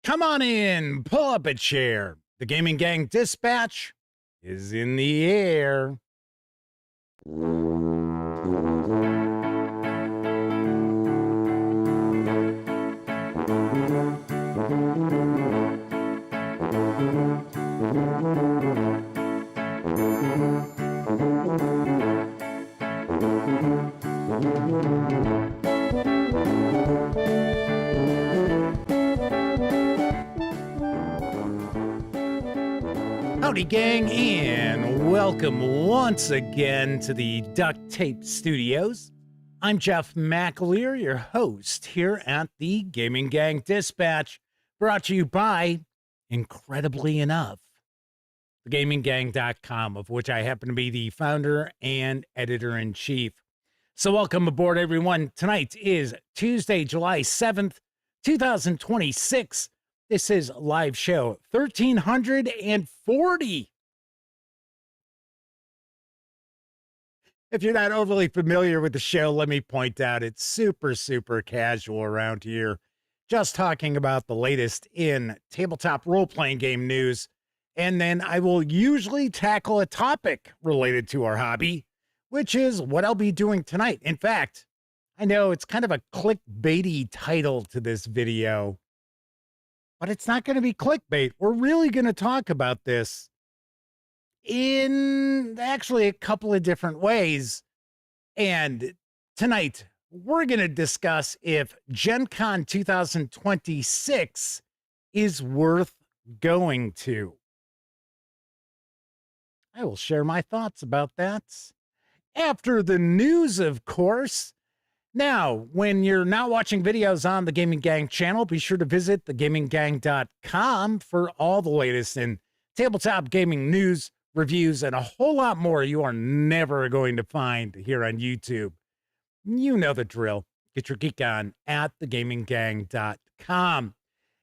Come on in, pull up a chair. The Gaming Gang Dispatch is in the air. Howdy, gang, and welcome once again to the Duct Tape Studios. I'm Jeff McAleer, your host here at the Gaming Gang Dispatch, brought to you by, incredibly enough, thegaminggang.com, of which I happen to be the founder and editor-in-chief. So welcome aboard, everyone. Tonight is Tuesday, July 7th, 2026. This is live show 1340. If you're not overly familiar with the show, let me point out it's super casual around here. Just talking about the latest in tabletop role-playing game news. And then I will usually tackle a topic related to our hobby, which is what I'll be doing tonight. In fact, I know it's kind of a clickbaity title to this video, but it's not going to be clickbait. We're really going to talk about this in actually a couple of different ways. And tonight, we're going to discuss if Gen Con 2026 is worth going to. I will share my thoughts about that after the news, of course. Now, when you're not watching videos on the Gaming Gang channel, be sure to visit thegaminggang.com for all the latest in tabletop gaming news, reviews, and a whole lot more you are never going to find here on YouTube. You know the drill. Get your geek on at thegaminggang.com.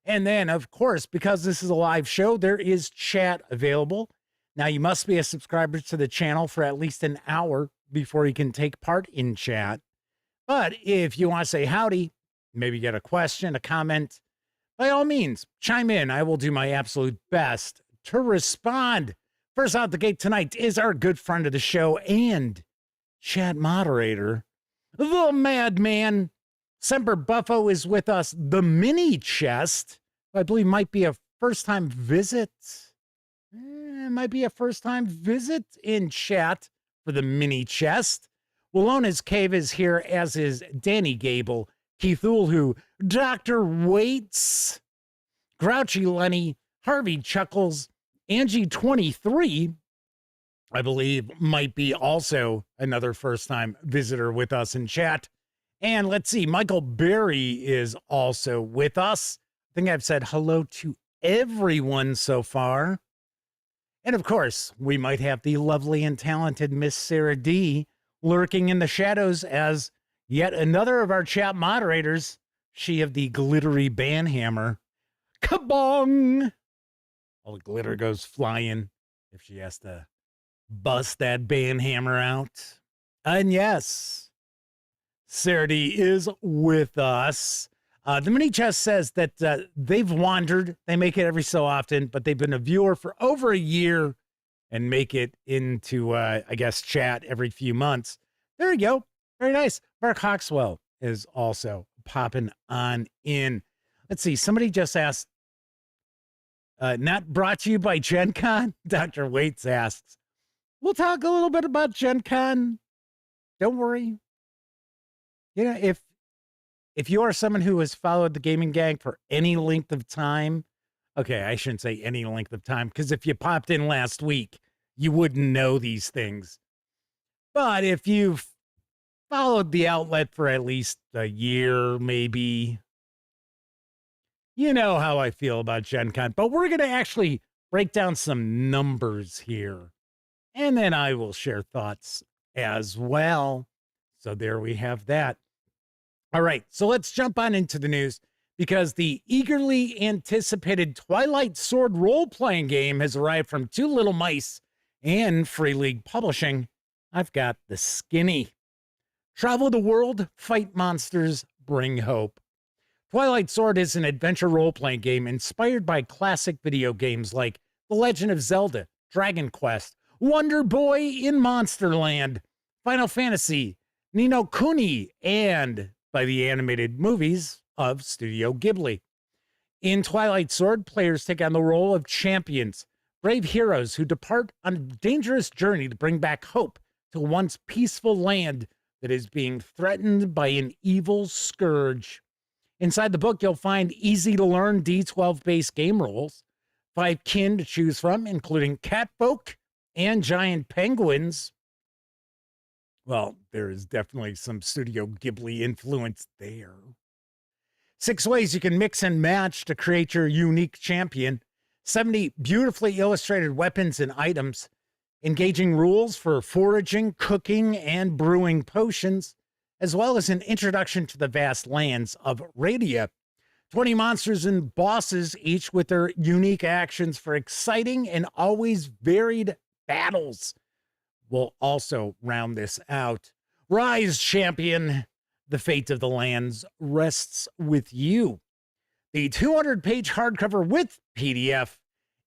And then, of course, because this is a live show, there is chat available. Now, you must be a subscriber to the channel for at least an hour before you can take part in chat. But if you want to say howdy, maybe get a question, a comment, by all means, chime in. I will do my absolute best to respond. First out the gate tonight is our good friend of the show and chat moderator, the Madman. Semper Buffo is with us. The Mini Chest, I believe, might be a first-time visit. It might be a first-time visit in chat for the Mini Chest. Wallona's Cave is here, as is Danny Gable, Keith Ulhu, Dr. Waits, Grouchy Lenny, Harvey Chuckles, Angie23, I believe, might be also another first-time visitor with us in chat. And let's see, Michael Berry is also with us. I think I've said hello to everyone so far. And of course, we might have the lovely and talented Miss Sarah D lurking in the shadows as yet another of our chat moderators, she of the glittery banhammer. Kabong! All the glitter goes flying if she has to bust that banhammer out. And yes, Sarah D is with us. The Mini Chest says that they've wandered. They make it every so often, but they've been a viewer for over a year and make it into, I guess, chat every few months. There you go. Very nice. Mark Hawkswell is also popping on in. Let's see. Somebody just asked, not brought to you by Gen Con? Dr. Waits asks, we'll talk a little bit about Gen Con. Don't worry. You know, if you are someone who has followed the Gaming Gang for any length of time, okay, I shouldn't say any length of time, because if you popped in last week, you wouldn't know these things. But if you've followed the outlet for at least a year, maybe, you know how I feel about Gen Con. But we're going to actually break down some numbers here, and then I will share thoughts as well. So there we have that. All right, so let's jump on into the news, because the eagerly anticipated Twilight Sword role-playing game has arrived from Two Little Mice and Free League Publishing. I've got the skinny. Travel the world, fight monsters, bring hope. Twilight Sword is an adventure role-playing game inspired by classic video games like The Legend of Zelda, Dragon Quest, Wonder Boy in Monsterland, Final Fantasy, Ni no Kuni, and by the animated movies of Studio Ghibli. In Twilight Sword, players take on the role of champions, brave heroes who depart on a dangerous journey to bring back hope to a once peaceful land that is being threatened by an evil scourge. Inside the book, you'll find easy-to-learn D12-based game rules, 5 kin to choose from, including catfolk and giant penguins. Well, there is definitely some Studio Ghibli influence there. 6 ways you can mix and match to create your unique champion, 70 beautifully illustrated weapons and items, engaging rules for foraging, cooking, and brewing potions, as well as an introduction to the vast lands of Radia. 20 monsters and bosses, each with their unique actions for exciting and always varied battles. We'll also round this out. Rise, champion! The fate of the lands rests with you. The 200-page hardcover with PDF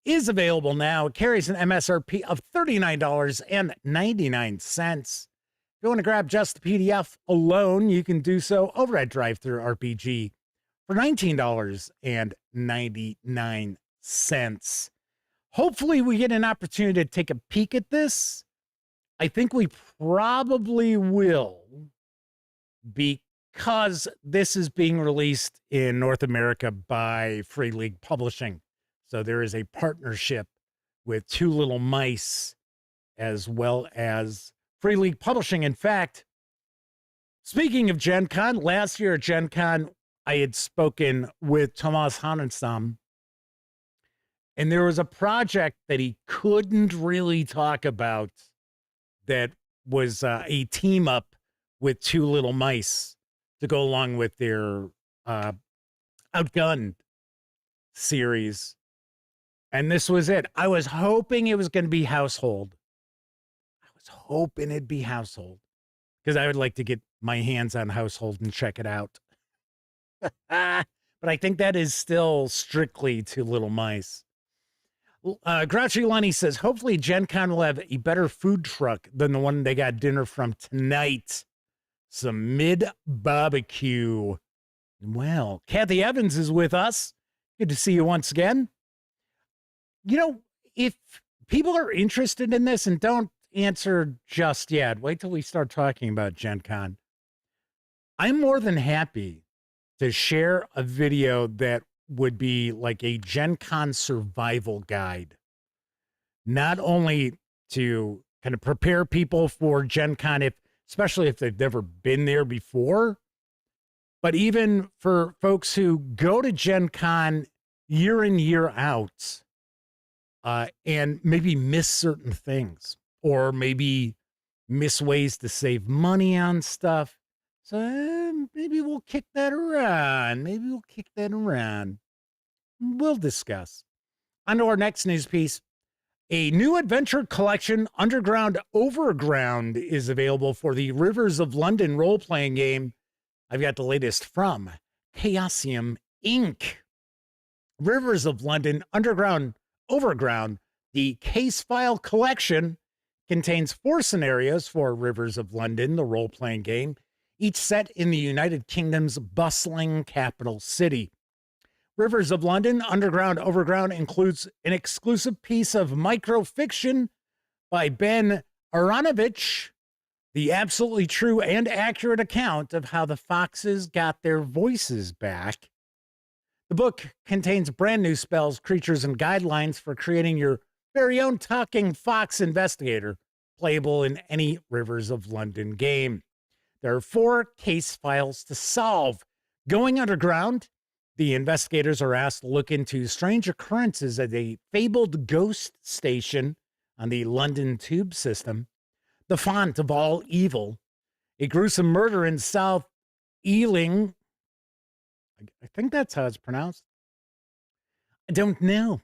is available now. It carries an MSRP of $39.99. If you want to grab just the PDF alone, you can do so over at Drive-Thru RPG for $19.99. Hopefully we get an opportunity to take a peek at this. I think we probably will, because this is being released in North America by Free League Publishing. So there is a partnership with Two Little Mice as well as Free League Publishing. In fact, speaking of Gen Con, last year at Gen Con, I had spoken with Thomas Hanenstam, and there was a project that he couldn't really talk about that was a team up with Two Little Mice to go along with their Outgunned series. And this was it. I was hoping it was going to be Household. Hoping it'd be Household, because I would like to get my hands on Household and check it out. But I think that is still strictly Two Little Mice. Grouchy Lenny says, hopefully Gen Con will have a better food truck than the one they got dinner from tonight. Some mid-barbecue. Well, Kathy Evans is with us. Good to see you once again. You know, if people are interested in this and don't answer just yet, wait till we start talking about Gen Con. I'm more than happy to share a video that would be like a Gen Con survival guide, not only to kind of prepare people for Gen Con, especially if they've never been there before, but even for folks who go to Gen Con year in, year out, and maybe miss certain things, or maybe miss ways to save money on stuff. So maybe we'll kick that around. We'll discuss. On to our next news piece. A new adventure collection, Underground Overground, is available for the Rivers of London role-playing game. I've got the latest from Chaosium Inc. Rivers of London, Underground Overground, the case file collection, contains 4 scenarios for Rivers of London, the role-playing game, each set in the United Kingdom's bustling capital city. Rivers of London, Underground Overground includes an exclusive piece of microfiction by Ben Aronovich, the absolutely true and accurate account of how the foxes got their voices back. The book contains brand new spells, creatures, and guidelines for creating your very own talking fox investigator, playable in any Rivers of London game. There are 4 case files to solve. Going underground, the investigators are asked to look into strange occurrences at a fabled ghost station on the London tube system, the font of all evil, a gruesome murder in South Ealing. I think that's how it's pronounced. I don't know.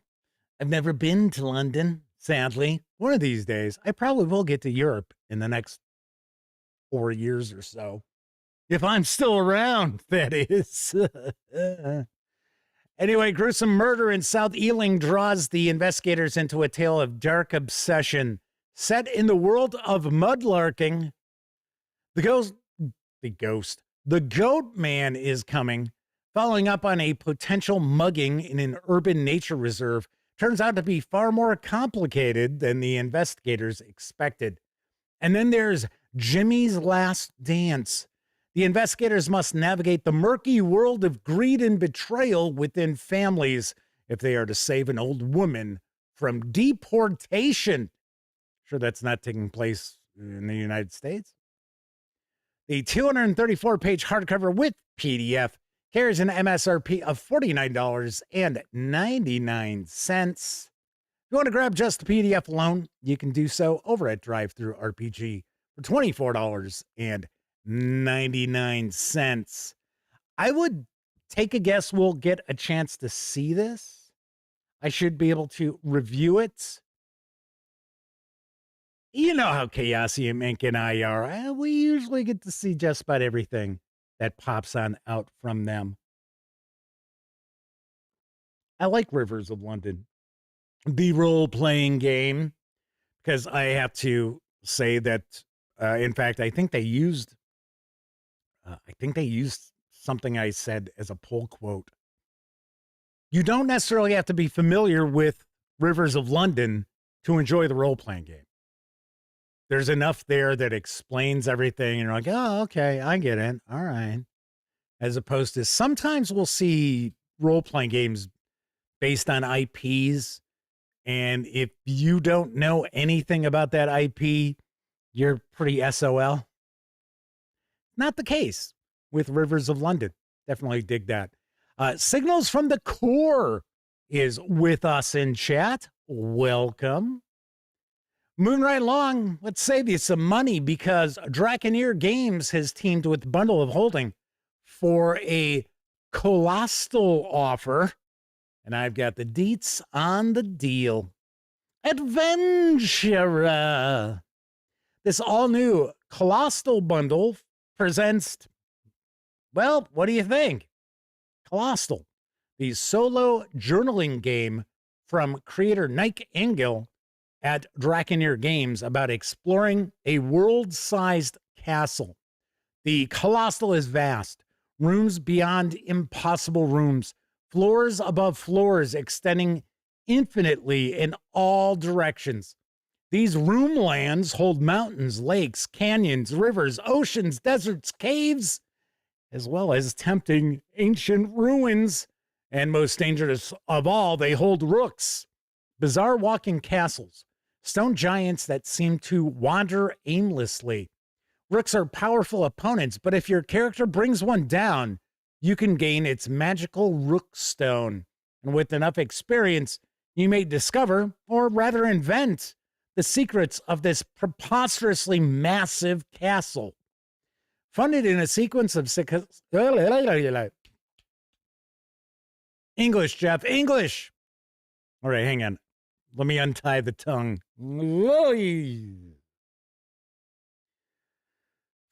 I've never been to London, sadly. One of these days, I probably will get to Europe in the next 4 years or so. If I'm still around, that is. Anyway, gruesome murder in South Ealing draws the investigators into a tale of dark obsession. Set in the world of mudlarking, the goat man is coming, following up on a potential mugging in an urban nature reserve. Turns out to be far more complicated than the investigators expected. And then there's Jimmy's Last Dance. The investigators must navigate the murky world of greed and betrayal within families if they are to save an old woman from deportation. Sure, that's not taking place in the United States. The 234-page hardcover with PDF carries an MSRP of $49.99. If you want to grab just the PDF alone, you can do so over at Drive-Thru RPG for $24.99. I would take a guess we'll get a chance to see this. I should be able to review it. You know how Chaosium Inc. and I are. We usually get to see just about everything that pops on out from them. I like Rivers of London, the role-playing game, because I have to say that, in fact, I think they used something I said as a poll quote. You don't necessarily have to be familiar with Rivers of London to enjoy the role-playing game. There's enough there that explains everything, and you're like, oh, okay, I get it. All right. As opposed to sometimes we'll see role-playing games based on IPs, and if you don't know anything about that IP, you're pretty SOL. Not the case with Rivers of London. Definitely dig that. Signals from the Core is with us in chat. Welcome. Moving right along, let's save you some money because Draconeer Games has teamed with Bundle of Holding for a colossal offer. And I've got the deets on the deal. Adventure. This all-new colossal bundle presents, well, what do you think? Colossal, the solo journaling game from creator Nike Engel at Draconeer Games about exploring a world-sized castle. The Colossal is vast, rooms beyond impossible rooms, floors above floors extending infinitely in all directions. These roomlands hold mountains, lakes, canyons, rivers, oceans, deserts, caves, as well as tempting ancient ruins. And most dangerous of all, they hold rooks, bizarre walking castles, stone giants that seem to wander aimlessly. Rooks are powerful opponents, but if your character brings one down, you can gain its magical rook stone. And with enough experience, you may discover, or rather invent, the secrets of this preposterously massive castle. Funded in a sequence of English, Jeff, English. All right, hang on. Let me untie the tongue.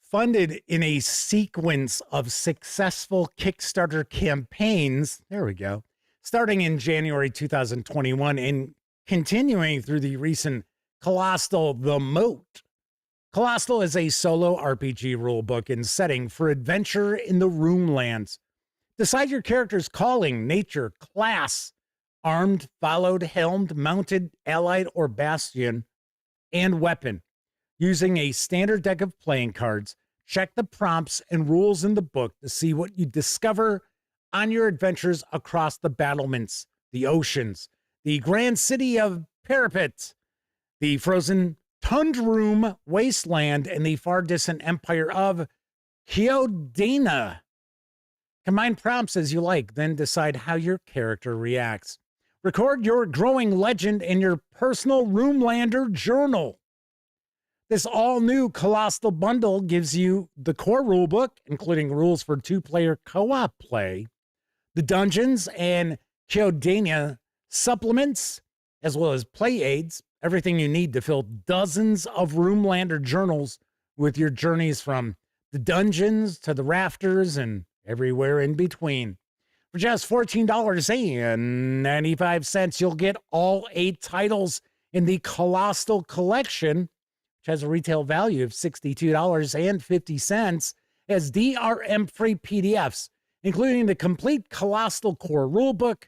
Funded in a sequence of successful Kickstarter campaigns, there we go, starting in January 2021 and continuing through the recent Colossal The Moat. Colossal is a solo RPG rulebook and setting for adventure in the Roomlands. Decide your character's calling, nature, class, armed, followed, helmed, mounted, allied, or bastion, and weapon. Using a standard deck of playing cards, check the prompts and rules in the book to see what you discover on your adventures across the battlements, the oceans, the grand city of Parapet, the frozen Tundroom wasteland, and the far distant empire of Kyodana. Combine prompts as you like, then decide how your character reacts. Record your growing legend in your personal Roomlander journal. This all-new Colossal bundle gives you the core rulebook, including rules for two-player co-op play, the dungeons and Kyodana supplements, as well as play aids, everything you need to fill dozens of Roomlander journals with your journeys from the dungeons to the rafters and everywhere in between. For just $14.95, you'll get all 8 titles in the Colossal Collection, which has a retail value of $62.50 as DRM-free PDFs, including the complete Colossal Core Rulebook,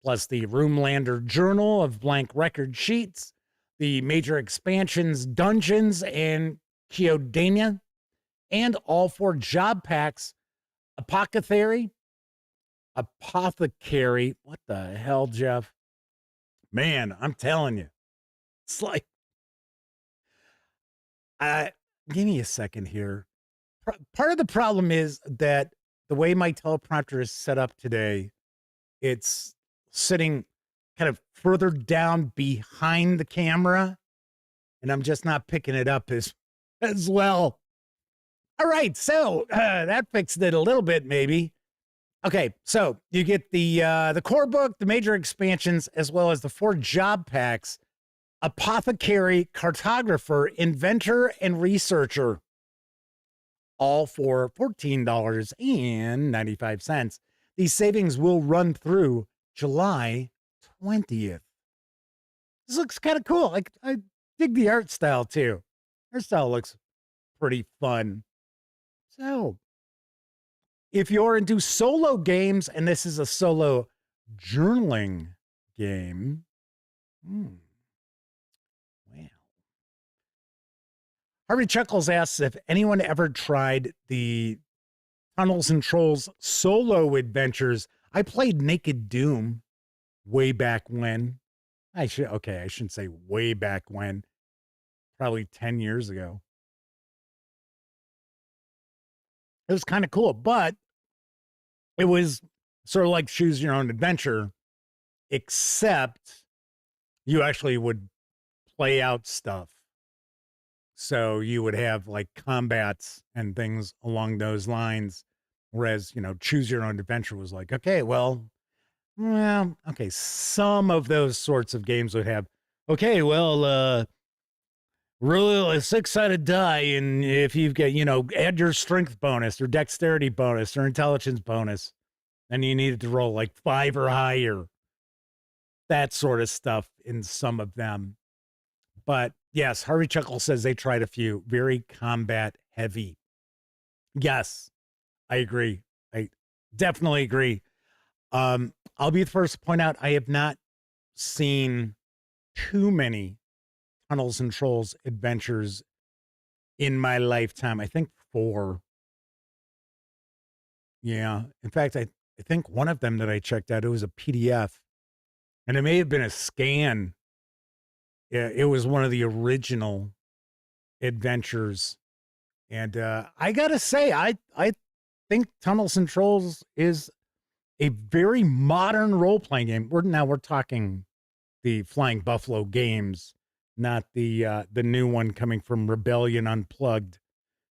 plus the Roomlander Journal of blank record sheets, the major expansions Dungeons and Chaosium, and all 4 job packs, Apothecary. What the hell, Jeff? Man, I'm telling you. It's like, give me a second here. Part of the problem is that the way my teleprompter is set up today, it's sitting kind of further down behind the camera, and I'm just not picking it up as well. All right, so that fixed it a little bit, maybe. Okay, so you get the core book, the major expansions, as well as the 4 job packs, Apothecary, Cartographer, Inventor, and Researcher, all for $14.95. These savings will run through July 20th. This looks kind of cool. I dig the art style, too. Art style looks pretty fun. So, if you're into solo games, and this is a solo journaling game, well. Harvey Chuckles asks if anyone ever tried the Tunnels and Trolls solo adventures. I played Naked Doom way back when. I shouldn't say way back when. Probably 10 years ago. It was kind of cool, but it was sort of like choose your own adventure, except you actually would play out stuff. So you would have like combats and things along those lines. Whereas, choose your own adventure was like, okay, some of those sorts of games would have, roll a 6-sided die, and if you've got, add your strength bonus or dexterity bonus or intelligence bonus, and you needed to roll like 5 or higher. That sort of stuff in some of them. But yes, Harvey Chuckle says they tried a few. Very combat heavy. Yes, I agree. I definitely agree. I'll be the first to point out I have not seen too many Tunnels and Trolls adventures in my lifetime. I think 4. Yeah. In fact, I think one of them that I checked out, it was a PDF. And it may have been a scan. Yeah, it was one of the original adventers. And I got to say, I think Tunnels and Trolls is a very modern role-playing game. We're talking the Flying Buffalo games, not the new one coming from Rebellion Unplugged.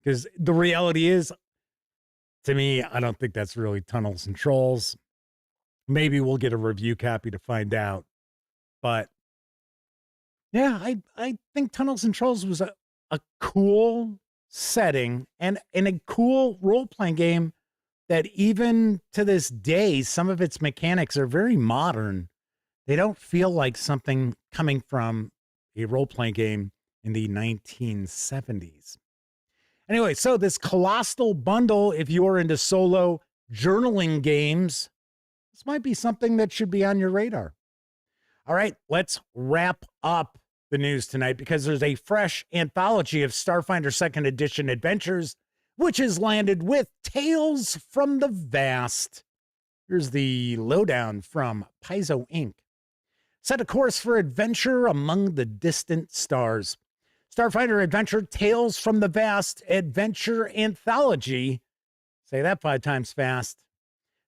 Because the reality is, to me, I don't think that's really Tunnels and Trolls. Maybe we'll get a review copy to find out. But yeah, I think Tunnels and Trolls was a cool setting and a cool role-playing game that even to this day, some of its mechanics are very modern. They don't feel like something coming from a role-playing game in the 1970s. Anyway, so this Colossal Bundle, if you're into solo journaling games, this might be something that should be on your radar. All right, let's wrap up the news tonight because there's a fresh anthology of Starfinder 2nd Edition adventures, which has landed with Tales from the Vast. Here's the lowdown from Paizo Inc. Set a course for adventure among the distant stars. Starfinder Adventure Tales from the Vast Adventure Anthology, say that 5 times fast,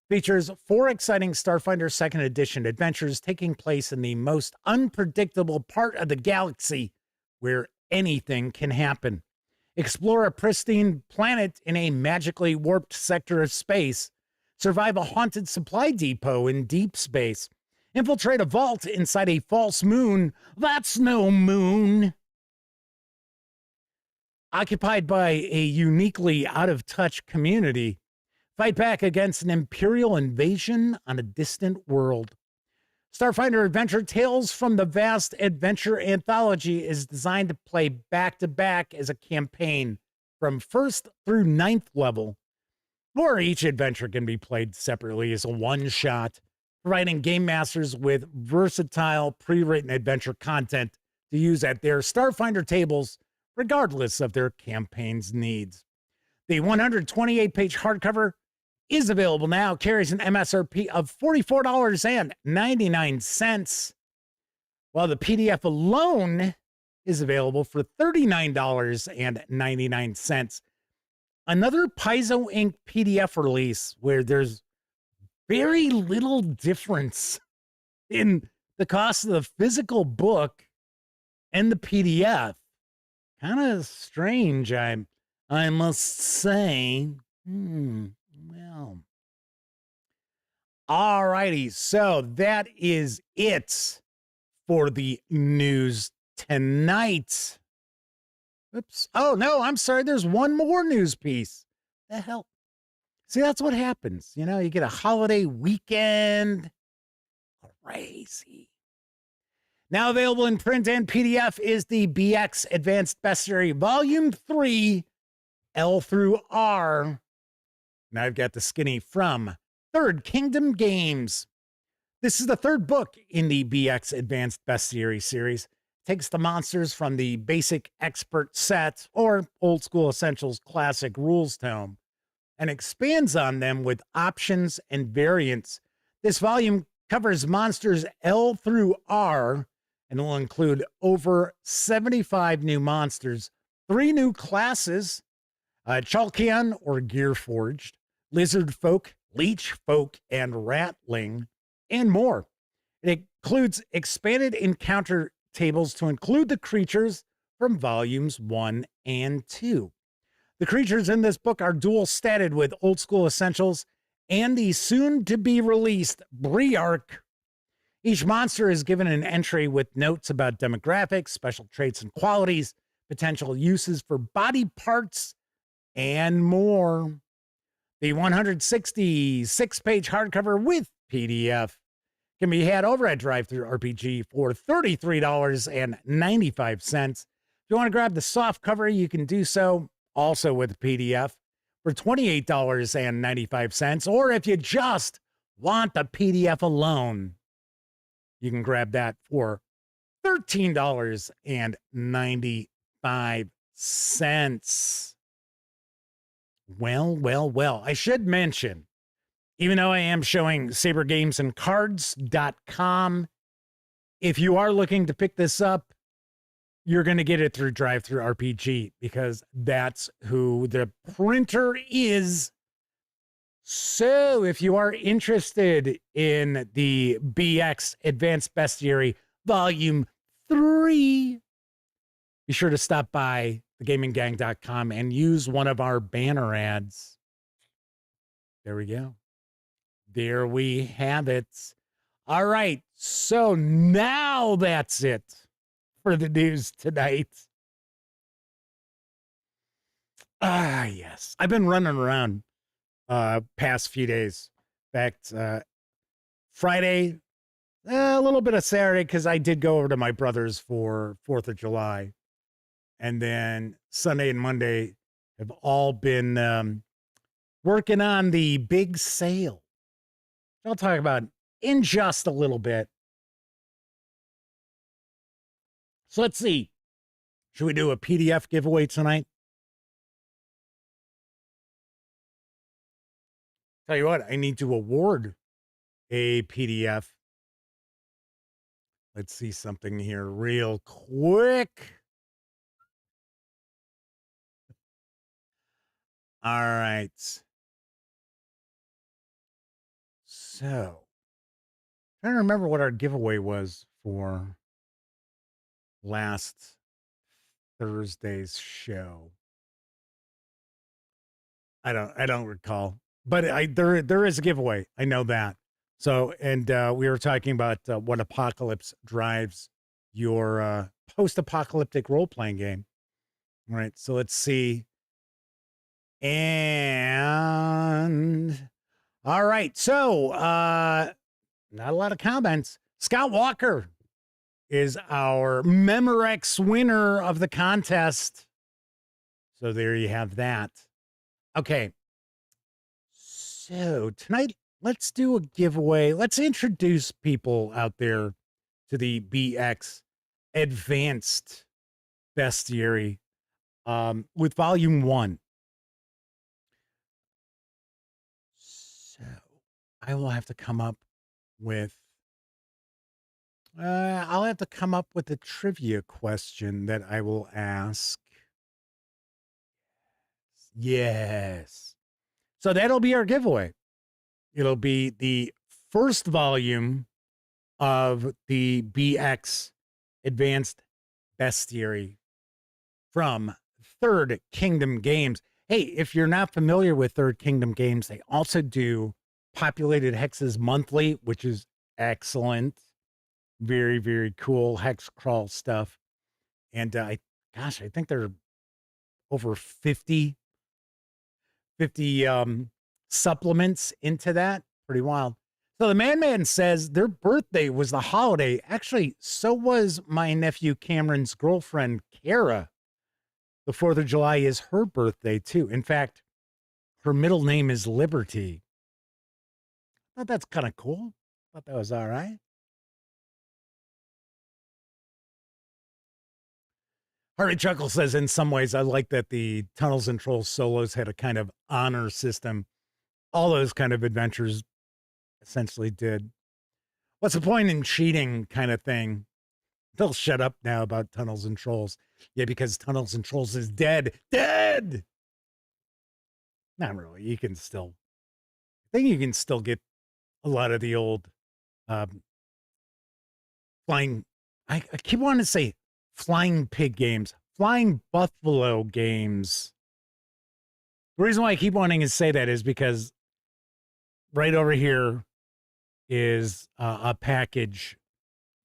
features 4 exciting Starfinder 2nd Edition adventures taking place in the most unpredictable part of the galaxy where anything can happen. Explore a pristine planet in a magically warped sector of space. Survive a haunted supply depot in deep space. Infiltrate a vault inside a false moon. That's no moon. occupied by a uniquely out-of-touch community, fight back against an imperial invasion on a distant world. Starfinder Adventure Tales from the Vast Adventure Anthology is designed to play back-to-back as a campaign from 1st through 9th level, or each adventure can be played separately as a one-shot, providing game masters with versatile pre-written adventure content to use at their Starfinder tables, regardless of their campaign's needs. The 128-page hardcover is available now, carries an MSRP of $44.99, while the PDF alone is available for $39.99. Another Paizo Inc. PDF release where there's very little difference in the cost of the physical book and the PDF. Kind of strange, I must say. Well. All righty, so that is it for the news tonight. Oops. Oh, no, I'm sorry. There's one more news piece. The hell? See, that's what happens. You know, you get a holiday weekend. Crazy. Now available in print and PDF is the BX Advanced Bestiary Volume 3, L through R. Now I've got the skinny from Third Kingdom Games. This is the third book in the BX Advanced Bestiary series. Takes the monsters from the Basic Expert set or Old School Essentials Classic Rules Tome and expands on them with options and variants. This volume covers monsters L through R and will include over 75 new monsters, 3 new classes, Chalkian or Gearforged, Lizard Folk, Leech Folk, and Ratling, and more. It includes expanded encounter tables to include the creatures from volumes 1 and 2. The creatures in this book are dual statted with Old School Essentials and the soon-to-be-released Briarch. Each monster is given an entry with notes about demographics, special traits and qualities, potential uses for body parts, and more. The 166-page hardcover with PDF can be had over at DriveThruRPG for $33.95. If you want to grab the soft cover, you can do so also with PDF for $28.95. Or if you just want the PDF alone, you can grab that for $13.95. Well. I should mention, even though I am showing SaberGamesandCards.com, if you are looking to pick this up, you're going to get it through DriveThruRPG because that's who the printer is. So if you are interested in the BX Advanced Bestiary Volume 3, be sure to stop by thegaminggang.com and use one of our banner ads. There we go. There we have it. All right. So now that's it for the news tonight. Yes. I've been running around past few days. In fact, Friday, a little bit of Saturday, because I did go over to my brother's for 4th of July. And then Sunday and Monday have all been working on the big sale. I'll talk about in just a little bit. So let's see. Should we do a PDF giveaway tonight? Tell you what, I need to award a PDF. Let's see something here real quick. All right. So, trying to remember what our giveaway was for last Thursday's show. I don't recall, but there is a giveaway. I know that. So, and we were talking about what apocalypse drives your post-apocalyptic role-playing game. All right, so let's see. And all right, so not a lot of comments. Scott Walker is our Memorex winner of the contest. So there you have that. Okay. So tonight, let's do a giveaway. Let's introduce people out there to the BX Advanced Bestiary with Volume 1. So I will have to come up with I'll have to come up with a trivia question that I will ask. Yes. So that'll be our giveaway. It'll be the first volume of the BX Advanced Bestiary from Third Kingdom Games. Hey, if you're not familiar with Third Kingdom Games, they also do Populated Hexes Monthly, which is excellent. Very, very cool hex crawl stuff. And I think there are over 50 supplements into that. Pretty wild. So the Man says their birthday was the holiday. Actually, so was my nephew Cameron's girlfriend, Kara. The 4th of July is her birthday, too. In fact, her middle name is Liberty. I thought that's kind of cool. Thought that was all right. Hardy Chuckle says, in some ways, I like that the Tunnels and Trolls solos had a kind of honor system. All those kind of adventures essentially did. What's the point in cheating kind of thing? They'll shut up now about Tunnels and Trolls. Yeah, because Tunnels and Trolls is dead. Dead! Not really. I think you can still get a lot of the old flying, I keep wanting to say flying pig games, flying buffalo games. The reason why I keep wanting to say that is because right over here is a package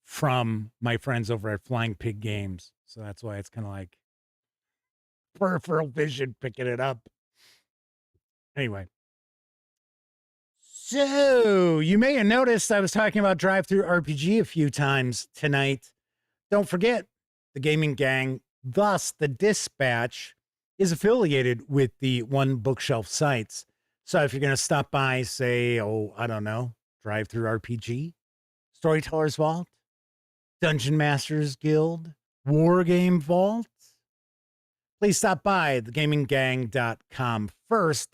from my friends over at Flying Pig Games. So that's why it's kind of like peripheral vision picking it up. Anyway. So you may have noticed I was talking about Drive-Thru RPG a few times tonight. Don't forget, the Gaming Gang, thus the Dispatch, is affiliated with the One Bookshelf sites. So if you're going to stop by, say, I don't know, Drive-Thru RPG, Storyteller's Vault, Dungeon Masters Guild, Wargame Vault, please stop by thegaminggang.com first.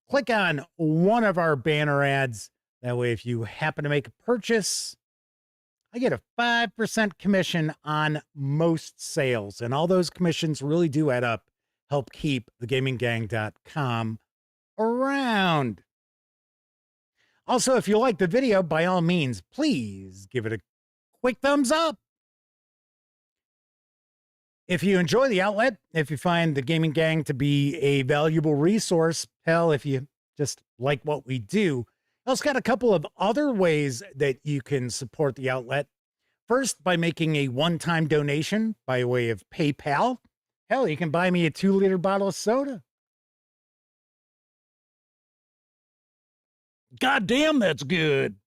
Click on one of our banner ads. That way, if you happen to make a purchase, I get a 5% commission on most sales. And all those commissions really do add up, help keep thegaminggang.com around. Also, if you like the video, by all means, please give it a quick thumbs up. If you enjoy the outlet, if you find the Gaming Gang to be a valuable resource, hell, if you just like what we do, also got a couple of other ways that you can support the outlet. First, by making a one-time donation by way of PayPal. Hell, you can buy me a 2-liter bottle of soda. God damn, that's good.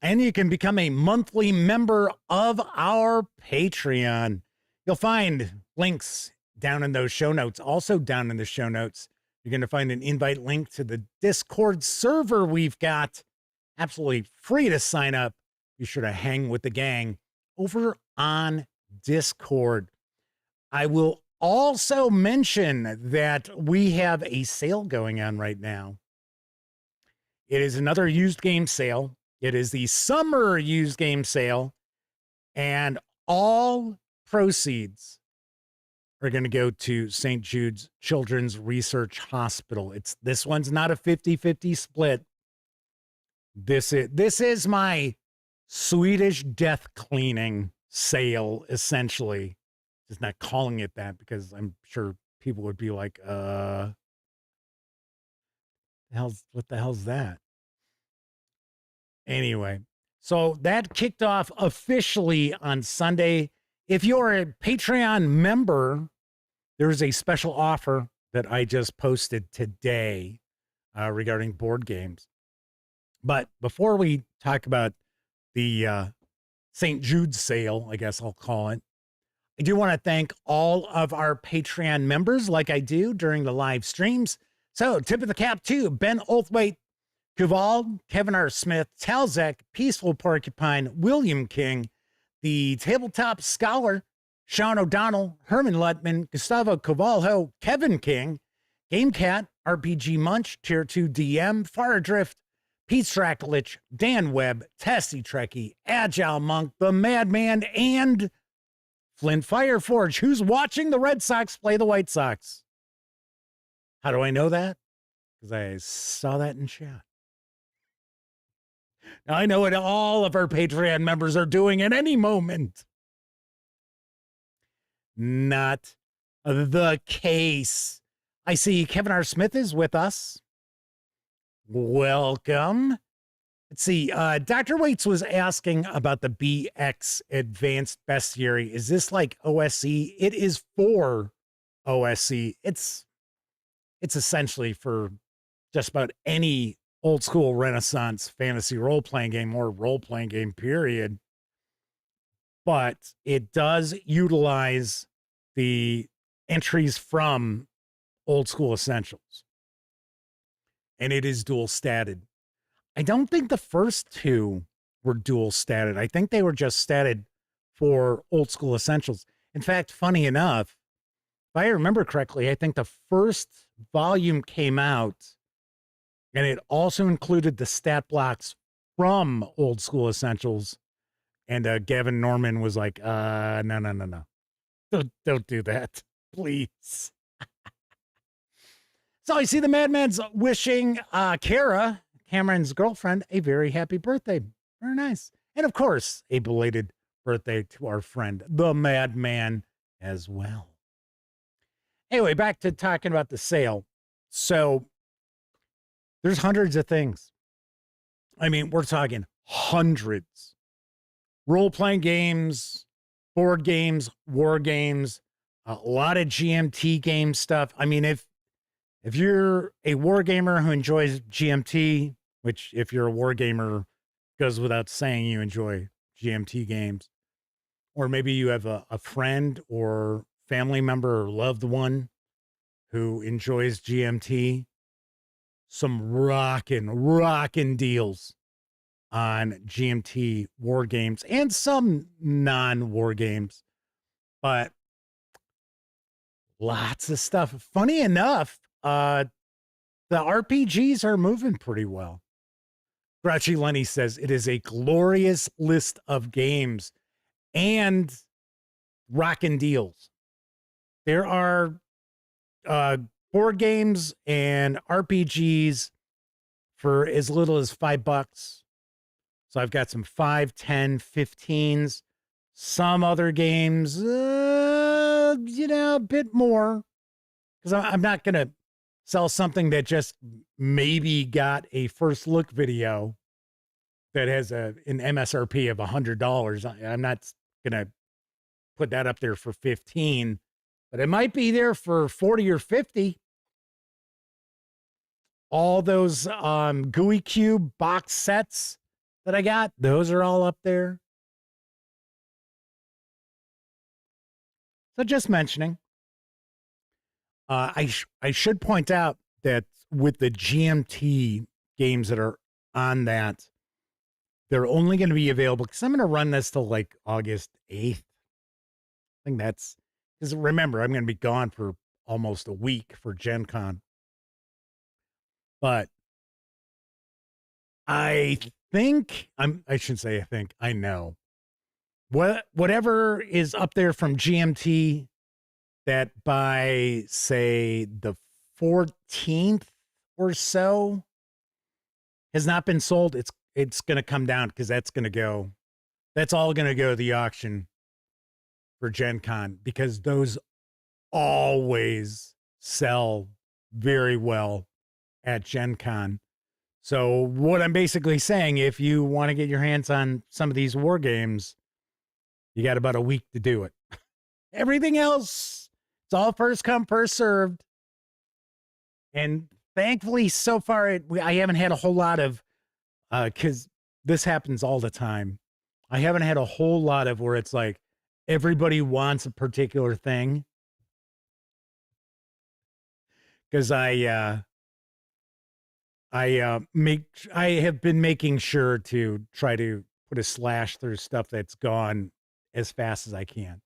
And you can become a monthly member of our Patreon. You'll find links down in those show notes. Also down in the show notes, you're going to find an invite link to the Discord server we've got. Absolutely free to sign up. Be sure to hang with the gang over on Discord. I will also mention that we have a sale going on right now. It is another used game sale. It is the summer used game sale, and all proceeds are going to go to St. Jude's Children's Research Hospital. This one's not a 50-50 split. This is my Swedish death cleaning sale, essentially. Just not calling it that because I'm sure people would be like, what the hell's that? Anyway, So that kicked off officially on Sunday. If you're a Patreon member, there's a special offer that I just posted today regarding board games. But before we talk about the St. Jude's sale, I guess I'll call it, I do want to thank all of our Patreon members like I do during the live streams. So tip of the cap to Ben Oldthwaite, Kuval, Kevin R. Smith, Talzek, Peaceful Porcupine, William King, the Tabletop Scholar, Sean O'Donnell, Herman Lutman, Gustavo Cavalho, Kevin King, GameCat, RPG Munch, Tier 2 DM, Faradrift, Pete Stracklich, Dan Webb, Tessie Trekkie, Agile Monk, The Madman, and Flint Fireforge, who's watching the Red Sox play the White Sox. How do I know that? Because I saw that in chat. Now, I know what all of our Patreon members are doing at any moment. Not the case. I see Kevin R. Smith is with us. Welcome. Let's see. Dr. Waits was asking about the BX Advanced Bestiary. Is this like OSE? It is for OSE. It's essentially for just about any old school Renaissance fantasy role-playing game or role-playing game, period. But it does utilize the entries from old school essentials. And it is dual statted. I don't think the first two were dual statted. I think they were just statted for old school essentials. In fact, funny enough, if I remember correctly, I think the first volume came out and it also included the stat blocks from old school essentials. And Gavin Norman was like, no. Don't do that, please. So I see the Madman's wishing Kara, Cameron's girlfriend, a very happy birthday. Very nice. And of course, a belated birthday to our friend, the Madman, as well. Anyway, back to talking about the sale. So there's hundreds of things. I mean, we're talking hundreds. Role-playing games, board games, war games, a lot of GMT game stuff. I mean, if you're a war gamer who enjoys GMT, which if you're a war gamer goes without saying you enjoy GMT games, or maybe you have a friend or family member or loved one who enjoys GMT, some rockin' deals on GMT war games and some non-war games, but lots of stuff. Funny enough, the RPGs are moving pretty well. Grouchy Lenny says it is a glorious list of games and rockin' deals. There are board games and RPGs for as little as $5. So I've got some 5, 10, 15s, some other games, a bit more, because I'm not going to sell something that just maybe got a first look video that has an MSRP of $100. I'm not going to put that up there for 15, but it might be there for 40 or 50. All those GUI Cube box sets that I got, those are all up there. So just mentioning, I should point out that with the GMT games that are on that, they're only going to be available because I'm going to run this till like August 8th. I think that's because remember, I'm going to be gone for almost a week for Gen Con. But I shouldn't say I think, I know. Whatever is up there from GMT that by, say, the 14th or so has not been sold, it's going to come down because that's all going to go to the auction for Gen Con because those always sell very well at Gen Con. So what I'm basically saying, if you want to get your hands on some of these war games, you got about a week to do it. Everything else, it's all first come, first served. And thankfully, so far, I haven't had a whole lot of, because this happens all the time. I haven't had a whole lot of where it's like everybody wants a particular thing. Because I have been making sure to try to put a slash through stuff that's gone as fast as I can.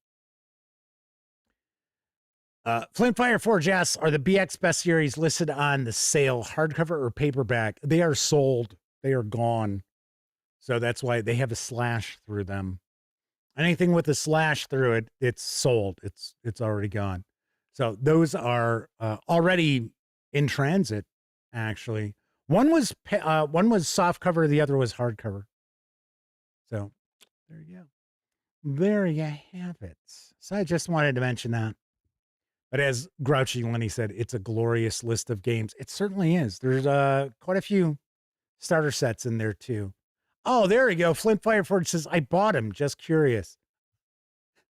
Flint Fire Forge asks, are the BX Best Series listed on the sale, hardcover or paperback? They are sold. They are gone. So that's why they have a slash through them. Anything with a slash through it, it's sold. It's already gone. So those are already in transit, actually. One was soft cover, the other was hardcover. So there you go. There you have it. So I just wanted to mention that. But as Grouchy Lenny said, it's a glorious list of games. It certainly is. There's quite a few starter sets in there too. Oh, there we go. Flint Fireforge says, I bought him. Just curious.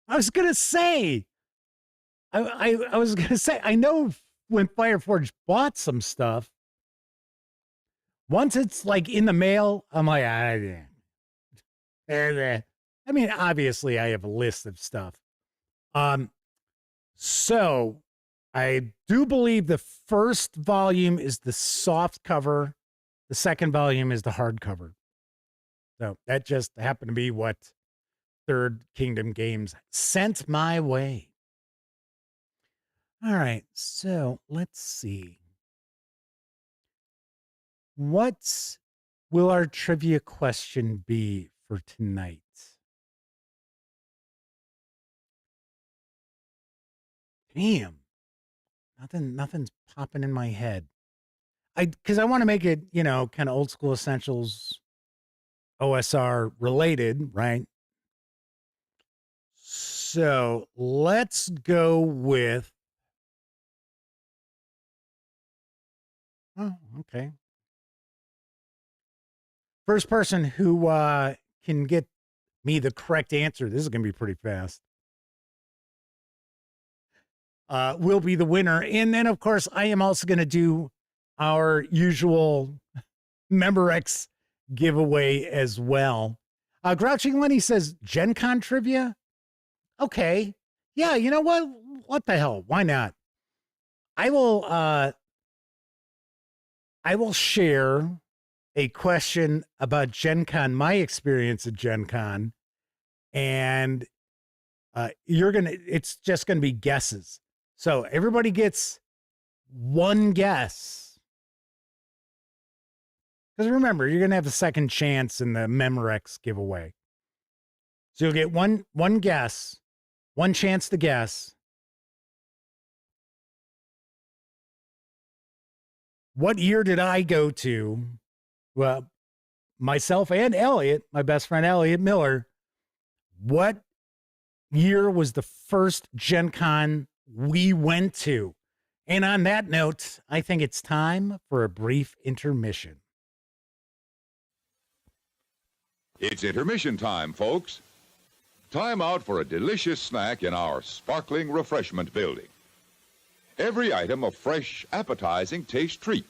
I was going to say, I was going to say, I know Flint Fireforge bought some stuff. Once it's like in the mail, I'm like, I mean, obviously I have a list of stuff. So I do believe the first volume is the soft cover. The second volume is the hardcover. So that just happened to be what Third Kingdom Games sent my way. All right, so let's see. What will our trivia question be for tonight? Damn. Nothing's popping in my head. Because I want to make it, kind of old school essentials OSR related, right? So let's go with. Oh, okay. First person who can get me the correct answer, this is going to be pretty fast, will be the winner. And then, of course, I am also going to do our usual Memorex giveaway as well. Grouchy Lenny says, Gen Con trivia? Okay. Yeah, you know what? What the hell? Why not? I will share a question about Gen Con, my experience at Gen Con, and it's just gonna be guesses. So everybody gets one guess. Because remember, you're gonna have a second chance in the Memorex giveaway. So you'll get one guess, one chance to guess. What year did I go to? Well, myself and Elliot, my best friend Elliot Miller, what year was the first Gen Con we went to? And on that note, I think it's time for a brief intermission. It's intermission time, folks. Time out for a delicious snack in our sparkling refreshment building. Every item a fresh, appetizing taste treat.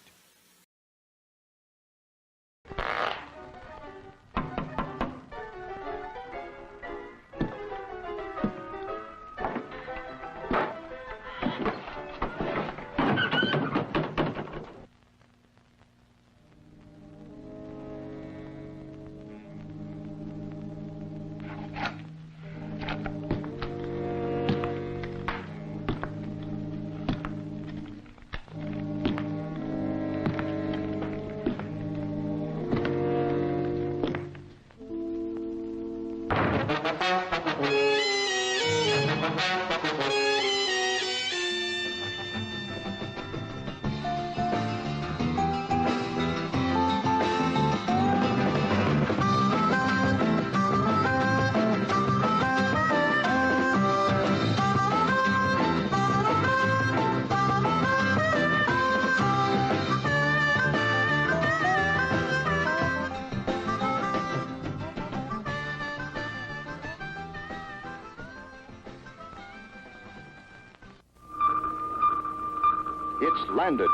It's landed.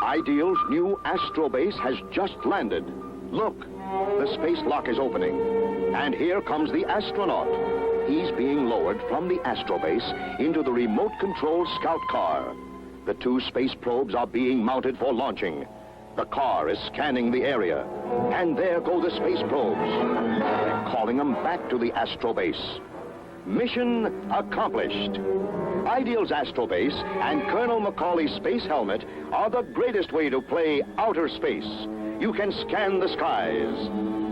Ideal's new astrobase has just landed. Look, the space lock is opening. And here comes the astronaut. He's being lowered from the astrobase into the remote-controlled scout car. The two space probes are being mounted for launching. The car is scanning the area. And there go the space probes. They're calling them back to the astrobase. Mission accomplished. Ideal's astrobase and Colonel Macaulay's space helmet are the greatest way to play outer space. You can scan the skies,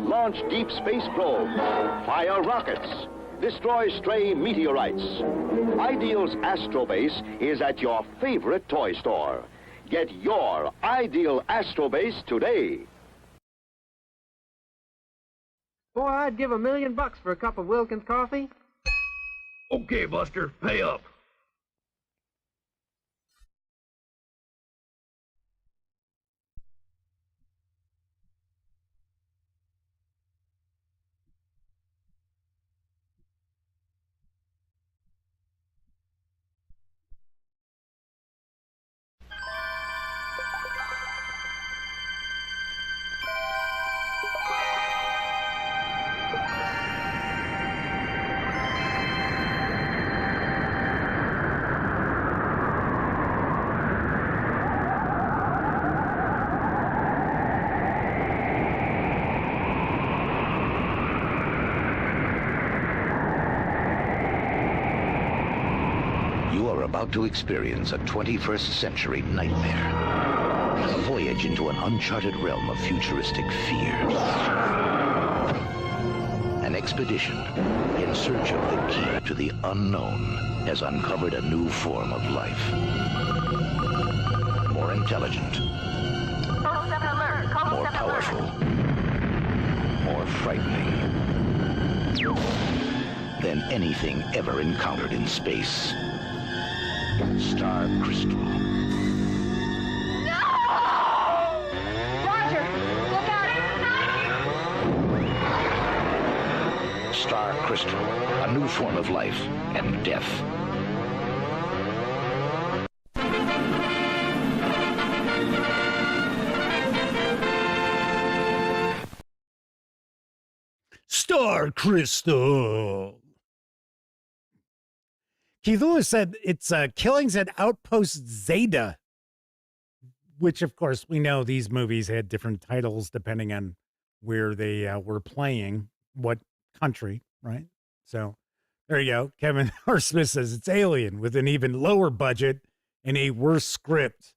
launch deep space probes, fire rockets, destroy stray meteorites. Ideal's astrobase is at your favorite toy store. Get your Ideal astrobase today. Boy, I'd give $1 million for a cup of Wilkins coffee. Okay, Buster, pay up. About to experience a 21st century nightmare. A voyage into an uncharted realm of futuristic fear. An expedition in search of the key to the unknown has uncovered a new form of life. More intelligent. More powerful. More frightening than anything ever encountered in space. Star Crystal. No! Roger, look out inside! Star Crystal, a new form of life and death. Star Crystal. Keith Lewis said it's killings at Outpost Zeta, which, of course, we know these movies had different titles depending on where they were playing, what country, right? So there you go. Kevin R. Smith says it's Alien with an even lower budget and a worse script.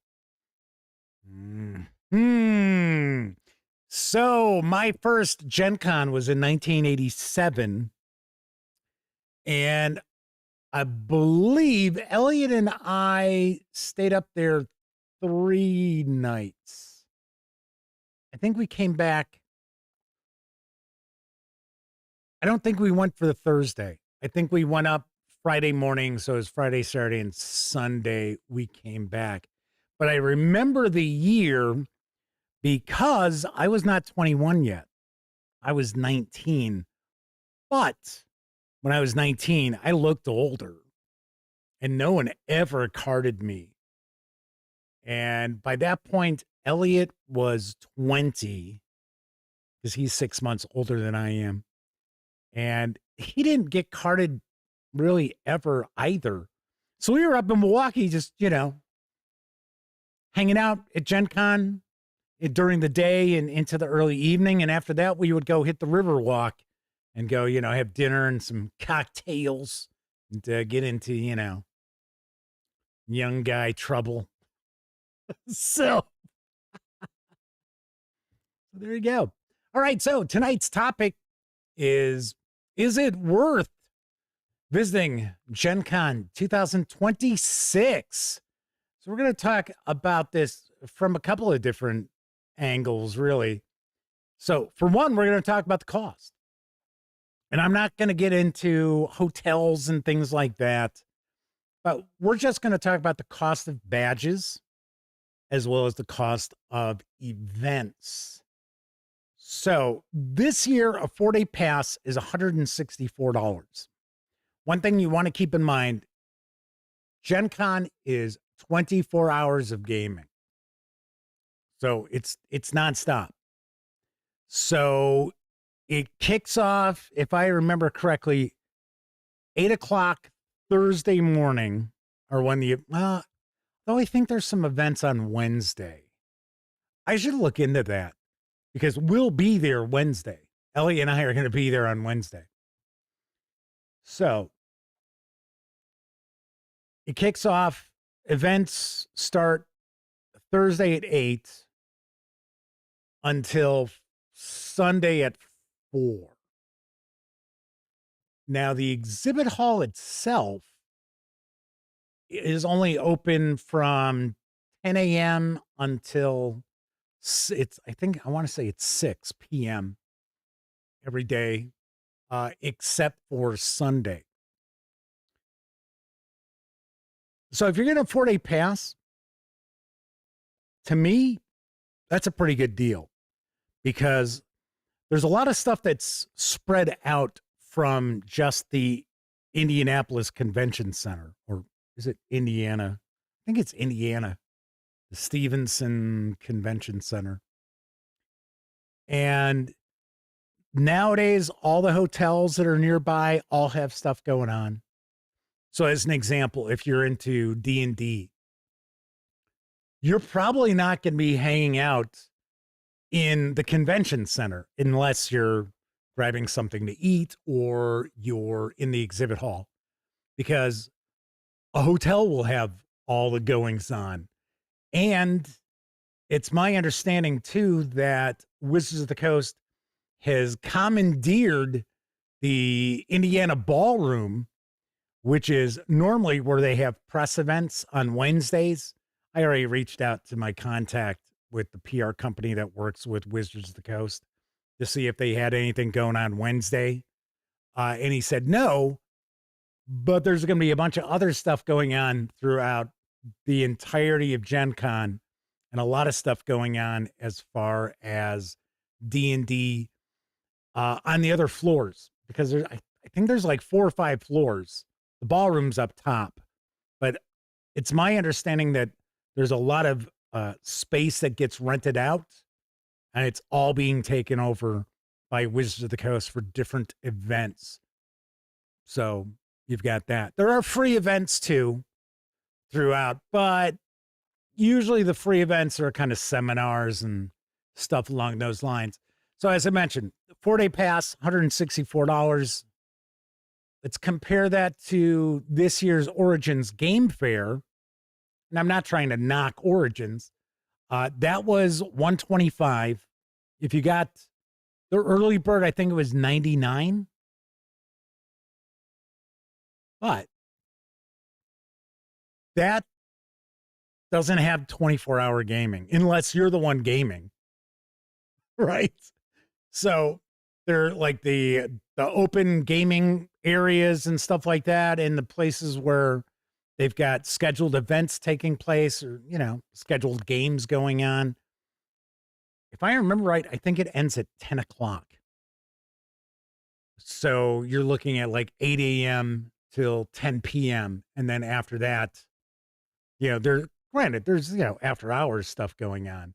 So my first Gen Con was in 1987, and I believe Elliot and I stayed up there 3 nights. I think we came back. I don't think we went for the Thursday. I think we went up Friday morning. So it was Friday, Saturday, and Sunday we came back. But I remember the year because I was not 21 yet. I was 19. But when I was 19, I looked older and no one ever carded me. And by that point, Elliot was 20 because he's 6 months older than I am. And he didn't get carded really ever either. So we were up in Milwaukee, just, hanging out at Gen Con during the day and into the early evening. And after that, we would go hit the Riverwalk and go, have dinner and some cocktails and get into, young guy trouble. So there you go. All right. So tonight's topic is it worth visiting Gen Con 2026? So we're going to talk about this from a couple of different angles, really. So for one, we're going to talk about the cost. And I'm not going to get into hotels and things like that, but we're just going to talk about the cost of badges as well as the cost of events. So this year, a 4-day pass is $164. One thing you want to keep in mind, Gen Con is 24 hours of gaming. So it's nonstop. So it kicks off, if I remember correctly, 8 o'clock Thursday morning, or when though I think there's some events on Wednesday. I should look into that because we'll be there Wednesday. Ellie and I are going to be there on Wednesday. So it kicks off. Events start Thursday at 8 until Sunday at 4. Now, the exhibit hall itself is only open from 10 a.m. until I want to say it's 6 p.m. every day, except for Sunday. So if you're getting a 4-day pass, to me, that's a pretty good deal because there's a lot of stuff that's spread out from just the Indianapolis Convention Center, or is it Indiana? I think it's Indiana, the Stevenson Convention Center. And nowadays, all the hotels that are nearby all have stuff going on. So as an example, if you're into D&D, you're probably not going to be hanging out in the convention center unless you're grabbing something to eat or you're in the exhibit hall, because a hotel will have all the goings on. And it's my understanding too that Wizards of the Coast has commandeered the Indiana Ballroom, which is normally where they have press events on Wednesdays. I already reached out to my contact with the PR company that works with Wizards of the Coast to see if they had anything going on Wednesday. And he said no, but there's going to be a bunch of other stuff going on throughout the entirety of Gen Con, and a lot of stuff going on as far as D&D on the other floors, because I think there's like 4 or 5 floors. The ballroom's up top, but it's my understanding that there's a lot of space that gets rented out, and it's all being taken over by Wizards of the Coast for different events. So you've got that. There are free events too throughout, but usually the free events are kind of seminars and stuff along those lines. So as I mentioned, 4-day pass, $164. Let's compare that to this year's Origins Game Fair. And I'm not trying to knock Origins. That was $125. If you got the early bird, I think it was $99. But that doesn't have 24-hour gaming unless you're the one gaming, right? So they're like the open gaming areas and stuff like that, and the places where they've got scheduled events taking place, or, you know, scheduled games going on. If I remember right, I think it ends at 10 o'clock. So you're looking at like 8 a.m. till 10 p.m. And then after that, you know, there's, you know, after hours stuff going on,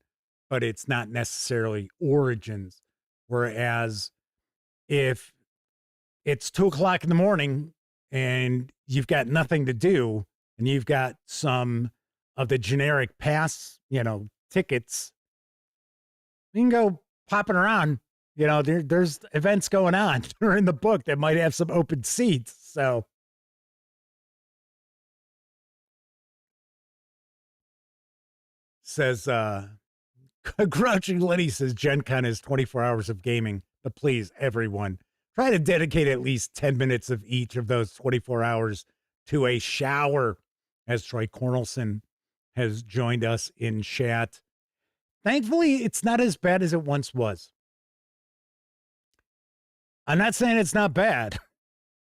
but it's not necessarily Origins. Whereas if it's 2 o'clock in the morning and you've got nothing to do and you've got some of the generic pass, you know, tickets, you can go popping around. You know, there's events going on during the book that might have some open seats. So says, Grouching Lenny says Gen Con is 24 hours of gaming, but please, everyone, try to dedicate at least 10 minutes of each of those 24 hours to a shower, as Troy Cornelson has joined us in chat. Thankfully, it's not as bad as it once was. I'm not saying it's not bad,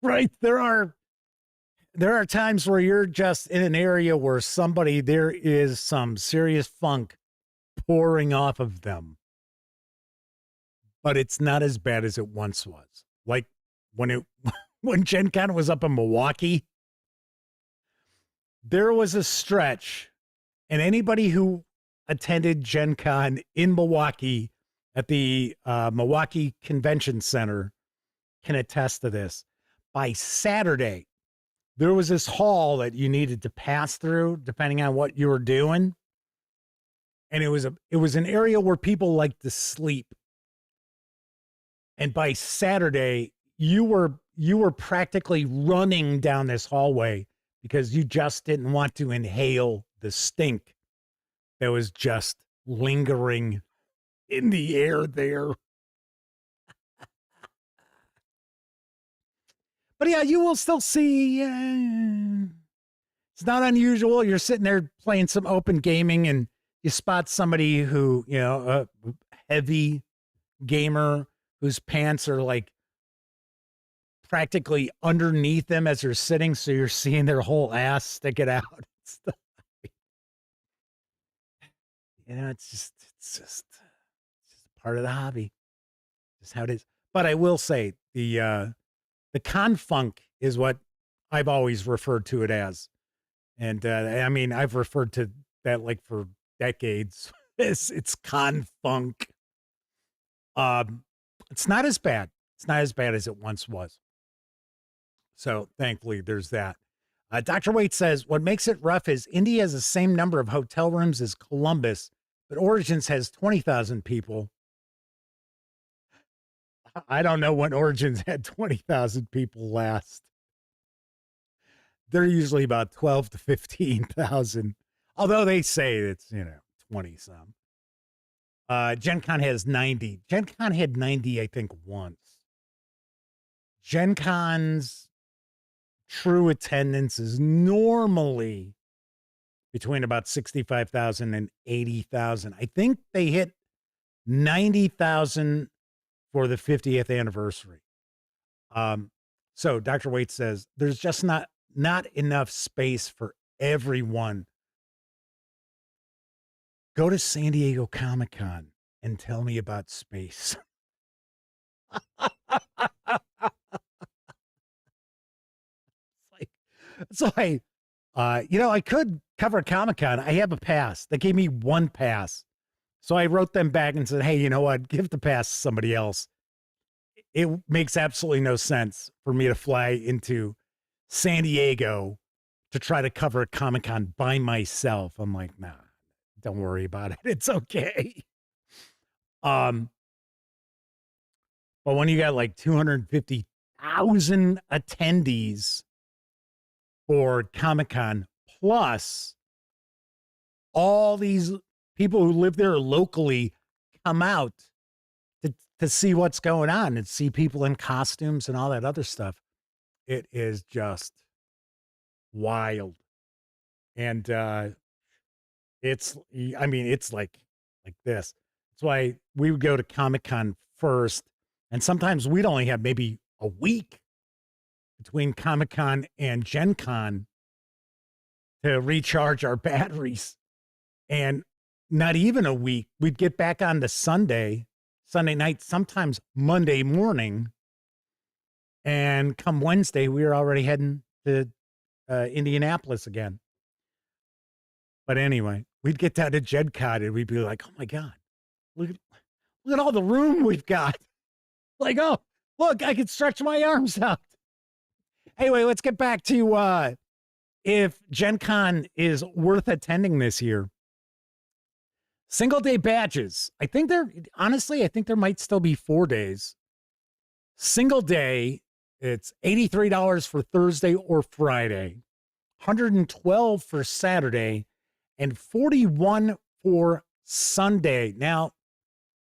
right? There are times where you're just in an area where there is some serious funk pouring off of them, but it's not as bad as it once was. Like when Gen Con was up in Milwaukee, there was a stretch, and anybody who attended Gen Con in Milwaukee at the Milwaukee Convention Center can attest to this. By Saturday, there was this hall that you needed to pass through depending on what you were doing. And it was an area where people like to sleep. And by Saturday, you were practically running down this hallway because you just didn't want to inhale the stink that was just lingering in the air there. But yeah, you will still see, it's not unusual. You're sitting there playing some open gaming and you spot somebody who, a heavy gamer whose pants are like practically underneath them as they're sitting. So you're seeing their whole ass stick it out. It's just part of the hobby. Just how it is. But I will say the con funk is what I've always referred to it as. And I mean, I've referred to that like for decades. It's con funk. It's not as bad. It's not as bad as it once was. So thankfully there's that. Dr. Waite says, what makes it rough is Indy has the same number of hotel rooms as Columbus, but Origins has 20,000 people. I don't know when Origins had 20,000 people last. They're usually about 12 to 15,000. Although they say it's, 20 some. Gen Con has 90. Gen Con had 90, I think, once. Gen Con's true attendance is normally between about 65,000 and 80,000. I think they hit 90,000 for the 50th anniversary. So Dr. Waite says there's just not enough space for everyone. Go to San Diego Comic-Con and tell me about space. So I could cover Comic-Con. I have a pass. They gave me one pass. So I wrote them back and said, hey, you know what? Give the pass to somebody else. It makes absolutely no sense for me to fly into San Diego to try to cover a Comic-Con by myself. I'm like, nah, don't worry about it. It's okay. But when you got like 250,000 attendees for Comic-Con, plus all these people who live there locally come out to see what's going on and see people in costumes and all that other stuff. It is just wild. And it's like this. That's why we would go to Comic-Con first. And sometimes we'd only have maybe a week between Comic-Con and Gen Con to recharge our batteries. And not even a week. We'd get back on to Sunday night, sometimes Monday morning. And come Wednesday, we were already heading to Indianapolis again. But anyway, we'd get down to Gen Con and we'd be like, oh my God, look at all the room we've got. Like, oh, look, I can stretch my arms out. Anyway, let's get back to if Gen Con is worth attending this year. Single day badges. I think there might still be 4 days. Single day, it's $83 for Thursday or Friday, $112 for Saturday, and $41 for Sunday. Now,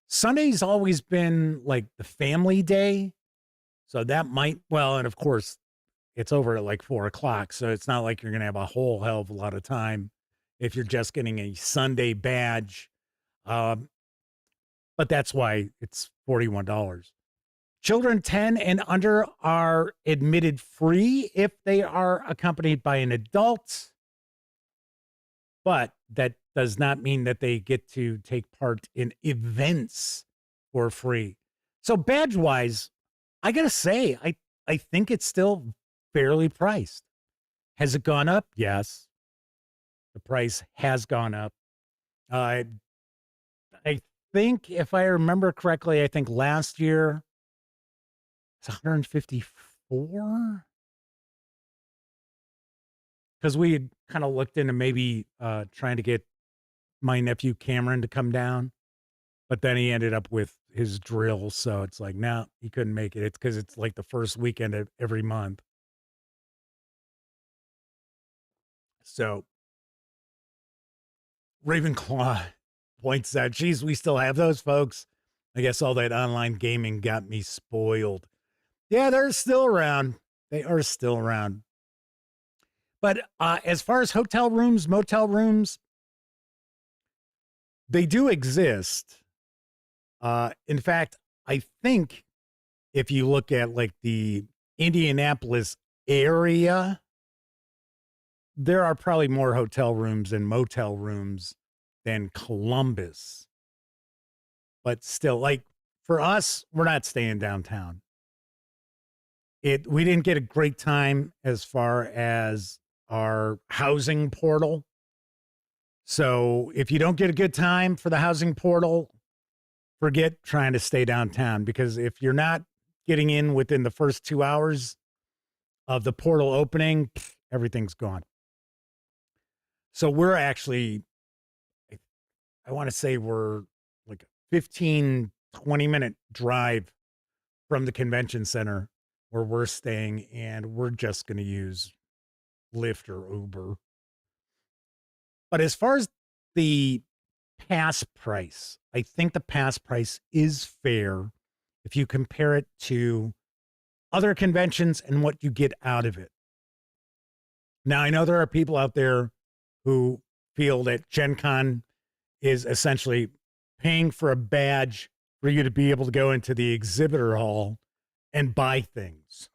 Sunday's always been like the family day. So that might, and of course, it's over at like 4 o'clock. So it's not like you're going to have a whole hell of a lot of time if you're just getting a Sunday badge. But that's why it's $41. Children 10 and under are admitted free if they are accompanied by an adult. But that does not mean that they get to take part in events for free. So badge-wise, I got to say, I think it's still fairly priced. Has it gone up? Yes. The price has gone up. I think, if I remember correctly, I think last year it's 154. Because we had kind of looked into maybe trying to get my nephew Cameron to come down, but then he ended up with his drill, so it's like, no, he couldn't make it. It's because it's like the first weekend of every month. So Ravenclaw points out, geez, we still have those, folks. I guess all that online gaming got me spoiled. Yeah, they're still around. They are still around. But as far as hotel rooms, motel rooms, they do exist. In fact, I think if you look at like the Indianapolis area, there are probably more hotel rooms and motel rooms than Columbus. But still, like for us, we're not staying downtown. We didn't get a great time as far as our housing portal. So if you don't get a good time for the housing portal, forget trying to stay downtown, because if you're not getting in within the first 2 hours of the portal opening, everything's gone. So we're actually, I want to say we're like a 15, 20-minute drive from the convention center where we're staying, and we're just going to use Lyft or Uber. But as far as the pass price, I think the pass price is fair if you compare it to other conventions and what you get out of it. Now, I know there are people out there who feel that Gen Con is essentially paying for a badge for you to be able to go into the exhibitor hall and buy things.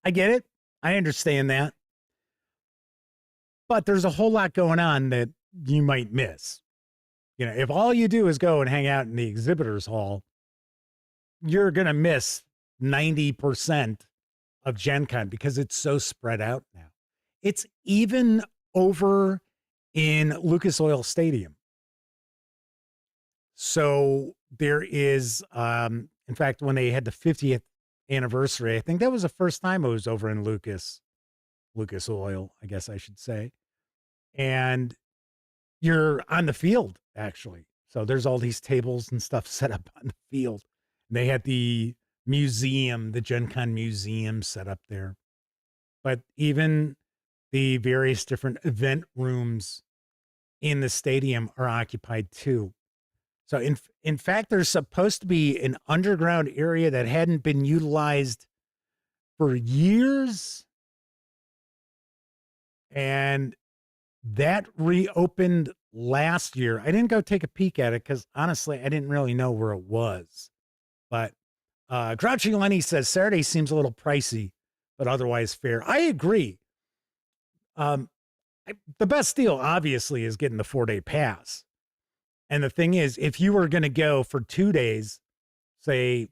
I get it. I understand that. But there's a whole lot going on that you might miss. You know, if all you do is go and hang out in the exhibitors hall, you're going to miss 90% of Gen Con because it's so spread out now. It's even over in Lucas Oil Stadium. So there is, in fact, when they had the 50th anniversary, I think that was the first time it was over in Lucas Oil, I guess I should say. And you're on the field, actually. So there's all these tables and stuff set up on the field. And they had the museum, the Gen Con museum set up there. But even the various different event rooms in the stadium are occupied too. So in fact, there's supposed to be an underground area that hadn't been utilized for years. And that reopened last year. I didn't go take a peek at it because honestly, I didn't really know where it was. But Grouchy Lenny says Saturday seems a little pricey, but otherwise fair. I agree. The best deal, obviously, is getting the 4-day pass. And the thing is, if you were going to go for 2 days, say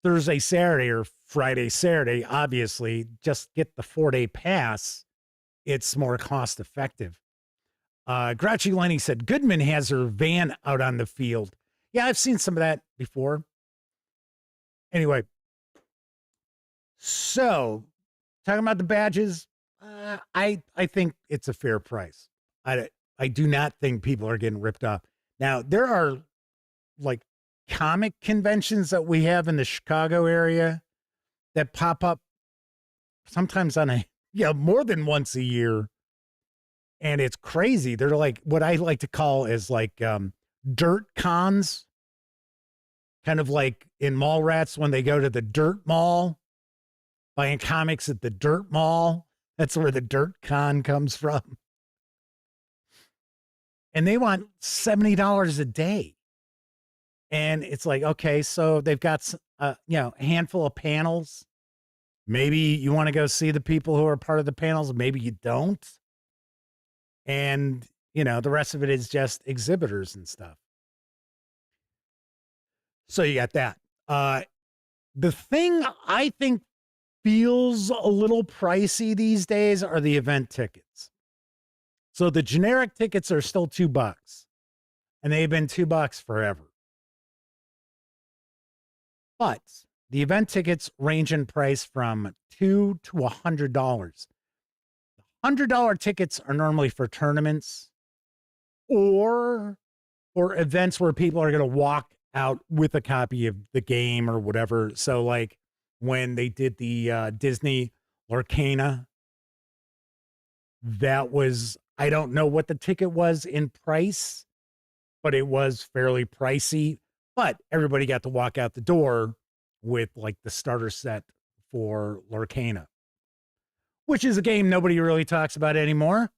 Thursday, Saturday, or Friday, Saturday, obviously, just get the 4-day pass. It's more cost effective. Grouchy Lenny said Goodman has her van out on the field. Yeah, I've seen some of that before. Anyway, so talking about the badges, I think it's a fair price. I do not think people are getting ripped off. Now, there are like comic conventions that we have in the Chicago area that pop up sometimes on more than once a year. And it's crazy. They're like what I like to call is like dirt cons, kind of like in Mallrats when they go to the dirt mall, buying comics at the dirt mall. That's where the dirt con comes from. And they want $70 a day. And it's like, okay, so they've got, a handful of panels. Maybe you want to go see the people who are part of the panels. Maybe you don't. And, the rest of it is just exhibitors and stuff. So you got that. The thing I think feels a little pricey these days are the event tickets. So the generic tickets are still $2, and they've been $2 forever. But the event tickets range in price from $2 to $100. $100 tickets are normally for tournaments or events where people are going to walk out with a copy of the game or whatever. So like when they did the Disney Lorcana, that was, I don't know what the ticket was in price, but it was fairly pricey. But everybody got to walk out the door with like the starter set for Lorcana, which is a game nobody really talks about anymore.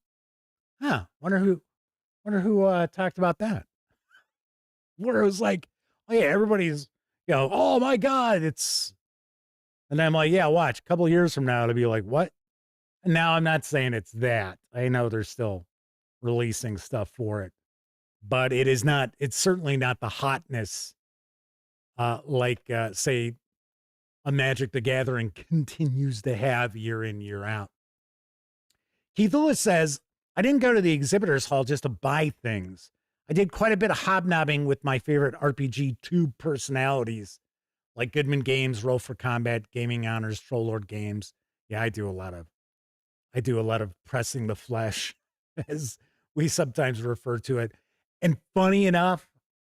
Huh. Wonder who talked about that. Where it was like, oh yeah, everybody's, oh my God, it's, and I'm like, yeah, watch, a couple of years from now, it'll be like, what? And now I'm not saying it's that. I know they're still releasing stuff for it, but it's certainly not the hotness say, a Magic the Gathering continues to have year in, year out. Keith Lewis says, I didn't go to the exhibitors hall just to buy things. I did quite a bit of hobnobbing with my favorite RPG tube personalities, like Goodman Games, Roll for Combat, Gaming Honors, Troll Lord Games. Yeah, I do a lot of pressing the flesh, as we sometimes refer to it. And funny enough,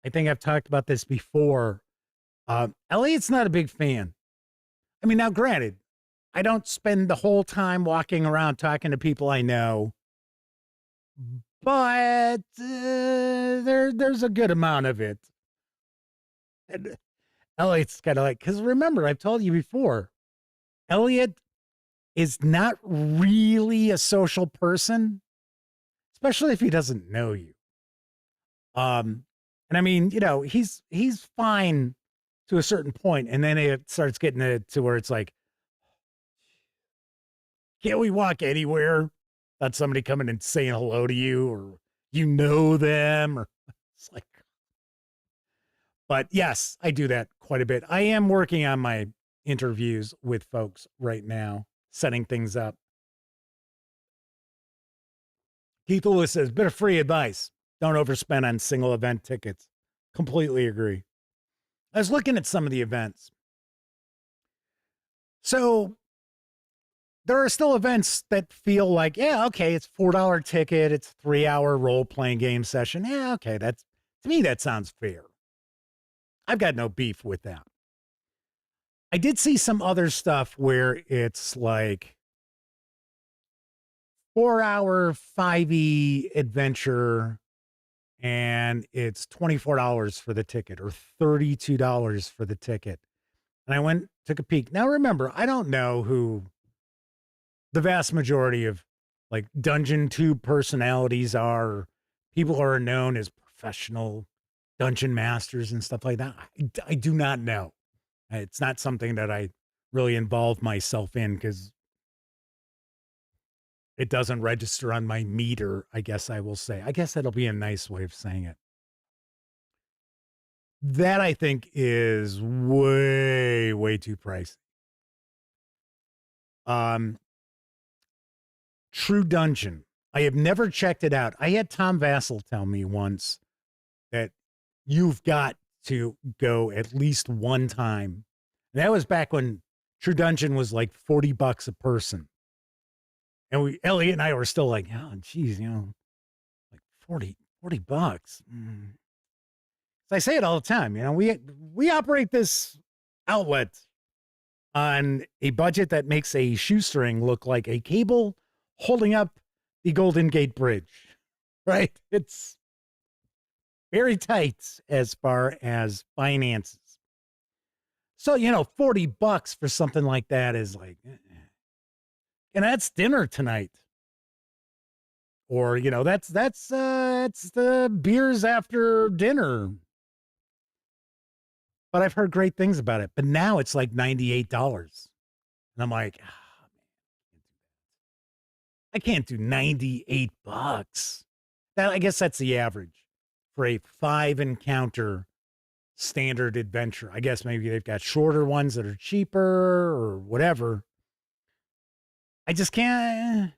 I think I've talked about this before. Elliot's not a big fan. I mean, now granted, I don't spend the whole time walking around talking to people I know, but there's a good amount of it. And Elliot's kind of like, because remember, I've told you before, Elliot is not really a social person, especially if he doesn't know you. And I mean, he's fine to a certain point, and then it starts getting to where it's like, can't we walk anywhere without somebody coming and saying hello to you, or them, or it's like. But yes, I do that quite a bit. I am working on my interviews with folks right now, setting things up. Keith Lewis says, bit of free advice. Don't overspend on single event tickets. Completely agree. I was looking at some of the events. So there are still events that feel like, yeah, okay, it's $4 ticket. It's a 3-hour role-playing game session. Yeah, okay, to me, that sounds fair. I've got no beef with that. I did see some other stuff where it's like 4-hour 5e adventure, and it's $24 for the ticket or $32 for the ticket. And I took a peek. Now, remember, I don't know who the vast majority of like Dungeon Tube personalities are, people who are known as professional dungeon masters and stuff like that. I do not know. It's not something that I really involve myself in because it doesn't register on my meter, I guess I will say. I guess that'll be a nice way of saying it. That I think is way, way too pricey. True Dungeon. I have never checked it out. I had Tom Vassell tell me once that you've got to go at least one time. And that was back when True Dungeon was like $40 a person. And Elliot and I were still like, oh, geez, like 40 bucks. I say it all the time. We operate this outlet on a budget that makes a shoestring look like a cable holding up the Golden Gate Bridge, right? It's very tight as far as finances. So, $40 for something like that is like, and that's dinner tonight. Or, that's the beers after dinner. But I've heard great things about it. But now it's like $98. And I'm like, man, I can't do $98. I guess that's the average for a 5-encounter standard adventure. I guess maybe they've got shorter ones that are cheaper or whatever. I just can't.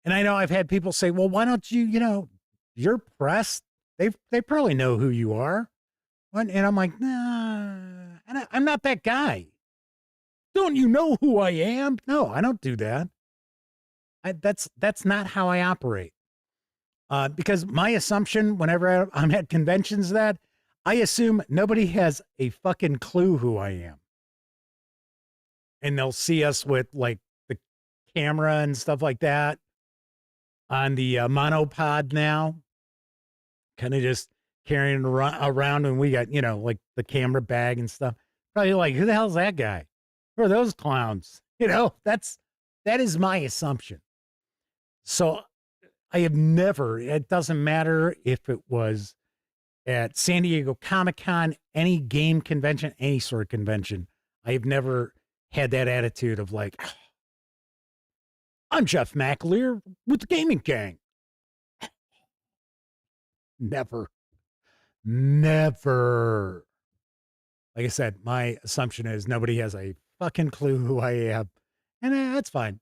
And I know I've had people say, well, why don't you, your press, they probably know who you are. And I'm like, nah, and I'm not that guy. Don't you know who I am? No, I don't do that. That's not how I operate. Because my assumption whenever I'm at conventions that I assume nobody has a fucking clue who I am. And they'll see us with like the camera and stuff like that on the monopod now, kind of just carrying around and we got, like the camera bag and stuff. Probably like, who the hell's that guy? Who are those clowns? That is my assumption. So I have never, it doesn't matter if it was at San Diego Comic-Con, any game convention, any sort of convention, I have never had that attitude of like, I'm Jeff McAleer with the Gaming Gang. Never. Like I said, my assumption is nobody has a fucking clue who I am. And that's fine.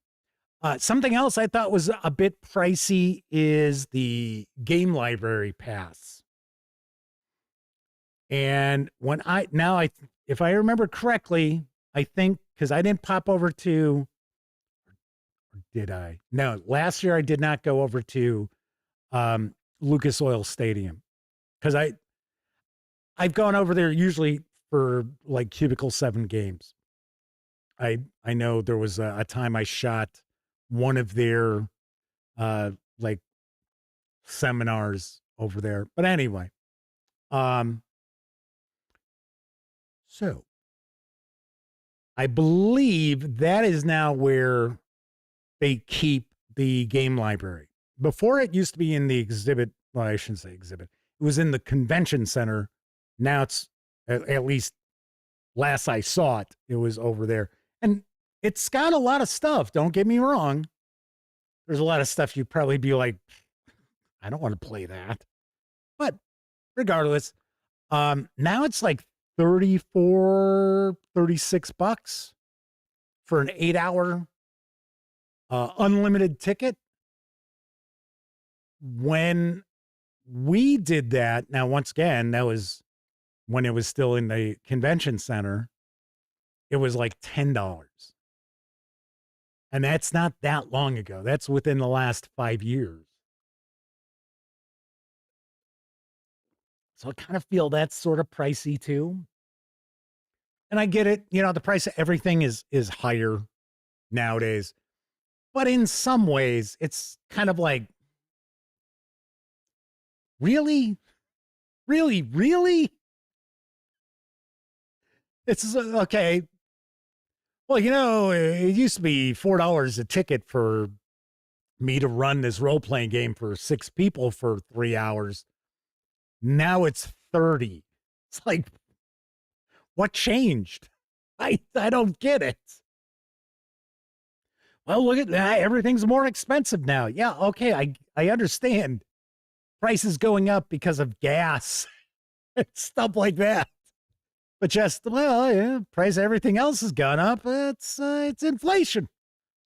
Something else I thought was a bit pricey is the game library pass. And if I remember correctly, I think, because I didn't pop over to, or did I? No, last year I did not go over to Lucas Oil Stadium because I've gone over there usually for like Cubicle 7 games. I know there was a time I shot one of their like seminars over there. But anyway, so I believe that is now where they keep the game library. Before it used to be in the exhibit. Well, I shouldn't say exhibit. It was in the convention center. Now it's at least last I saw it, it was over there. And it's got a lot of stuff. Don't get me wrong. There's a lot of stuff you'd probably be like, I don't want to play that. But regardless, now it's like $36 for an 8-hour unlimited ticket. When we did that, now once again, that was when it was still in the convention center, it was like $10. And that's not that long ago. That's within the last 5 years. So I kind of feel that's sort of pricey too. And I get it. The price of everything is higher nowadays. But in some ways, it's kind of like, really? Really? Really? It's okay. Well, it used to be $4 a ticket for me to run this role-playing game for 6 people for 3 hours. Now it's 30. It's like, what changed? I don't get it. Well, look at that. Everything's more expensive now. Yeah, okay, I understand. Prices going up because of gas and stuff like that. But just, price of everything else has gone up. It's inflation.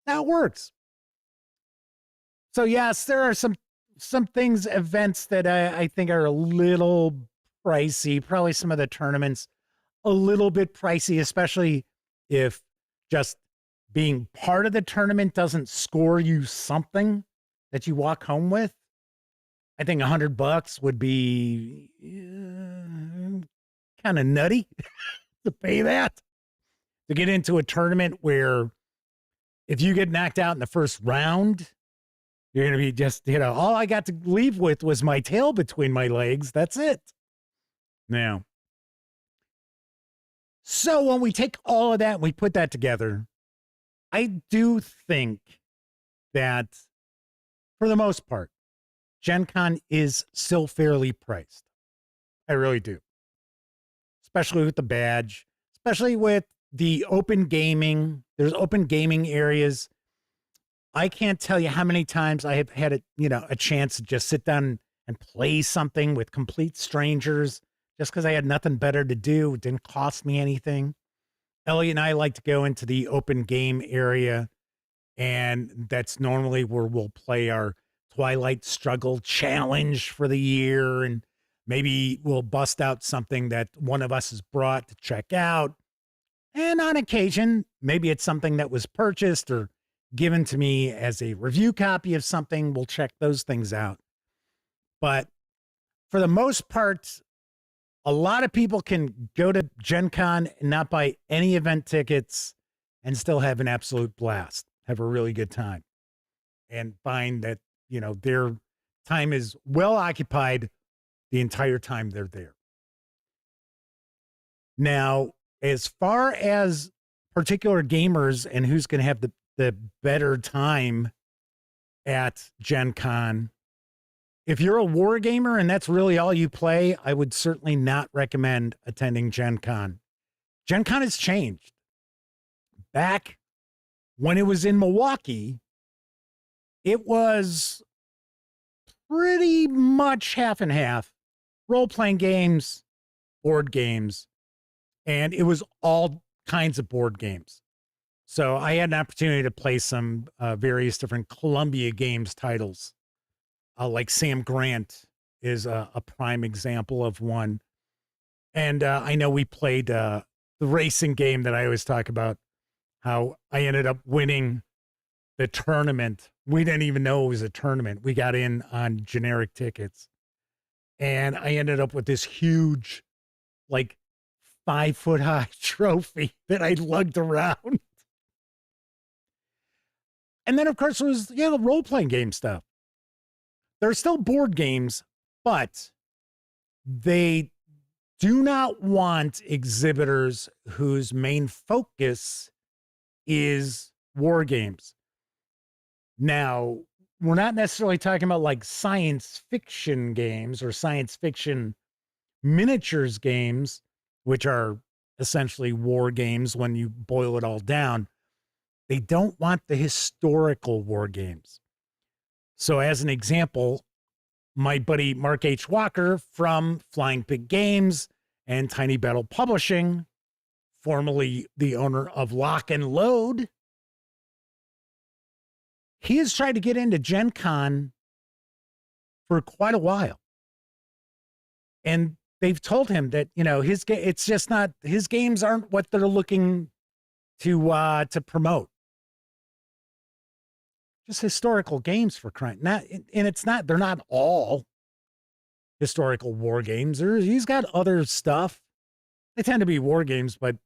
That works. So yes, there are some events that I think are a little pricey. Probably some of the tournaments a little bit pricey, especially if just being part of the tournament doesn't score you something that you walk home with. I think $100 would be kind of nutty to pay that, to get into a tournament where if you get knocked out in the first round, you're going to be just, all I got to leave with was my tail between my legs. That's it. Now, so when we take all of that and we put that together, I do think that for the most part, Gen Con is still fairly priced. I really do. Especially with the badge, especially with the open gaming. There's open gaming areas. I can't tell you how many times I have had a chance to just sit down and play something with complete strangers just because I had nothing better to do. It didn't cost me anything. Elliot and I like to go into the open game area And that's normally where we'll play our Twilight Struggle challenge for the year. And maybe we'll bust out something that one of us has brought to check out. And on occasion, maybe it's something that was purchased or given to me as a review copy of something. We'll check those things out. But for the most part, a lot of people can go to Gen Con and not buy any event tickets and still have an absolute blast, have a really good time, and find that, you know, their time is well occupied the entire time they're there. Now, as far as particular gamers and who's going to have the better time at Gen Con, if you're a war gamer and that's really all you play, I would certainly not recommend attending Gen Con. Gen Con has changed. Back when it was in Milwaukee, it was pretty much half and half, role-playing games, board games, and it was all kinds of board games. So I had an opportunity to play some various different Columbia Games titles. Like Sam Grant is a prime example of one. And I know we played the racing game that I always talk about, how I ended up winning the tournament. We didn't even know it was a tournament. We got in on generic tickets. And I ended up with this huge, like 5-foot high trophy that I lugged around. And then, of course, there was, the role-playing game stuff. There are still board games, but they do not want exhibitors whose main focus is war games. Now, we're not necessarily talking about like science fiction games or science fiction miniatures games, which are essentially war games when you boil it all down. They don't want the historical war games. So as an example, my buddy Mark H. Walker from Flying Pig Games and Tiny Battle Publishing, formerly the owner of Lock and Load, he has tried to get into Gen Con for quite a while. And they've told him that, it's just not, his games aren't what they're looking to promote. Just historical games, for crying. They're not all historical war games. He's got other stuff. They tend to be war games, but,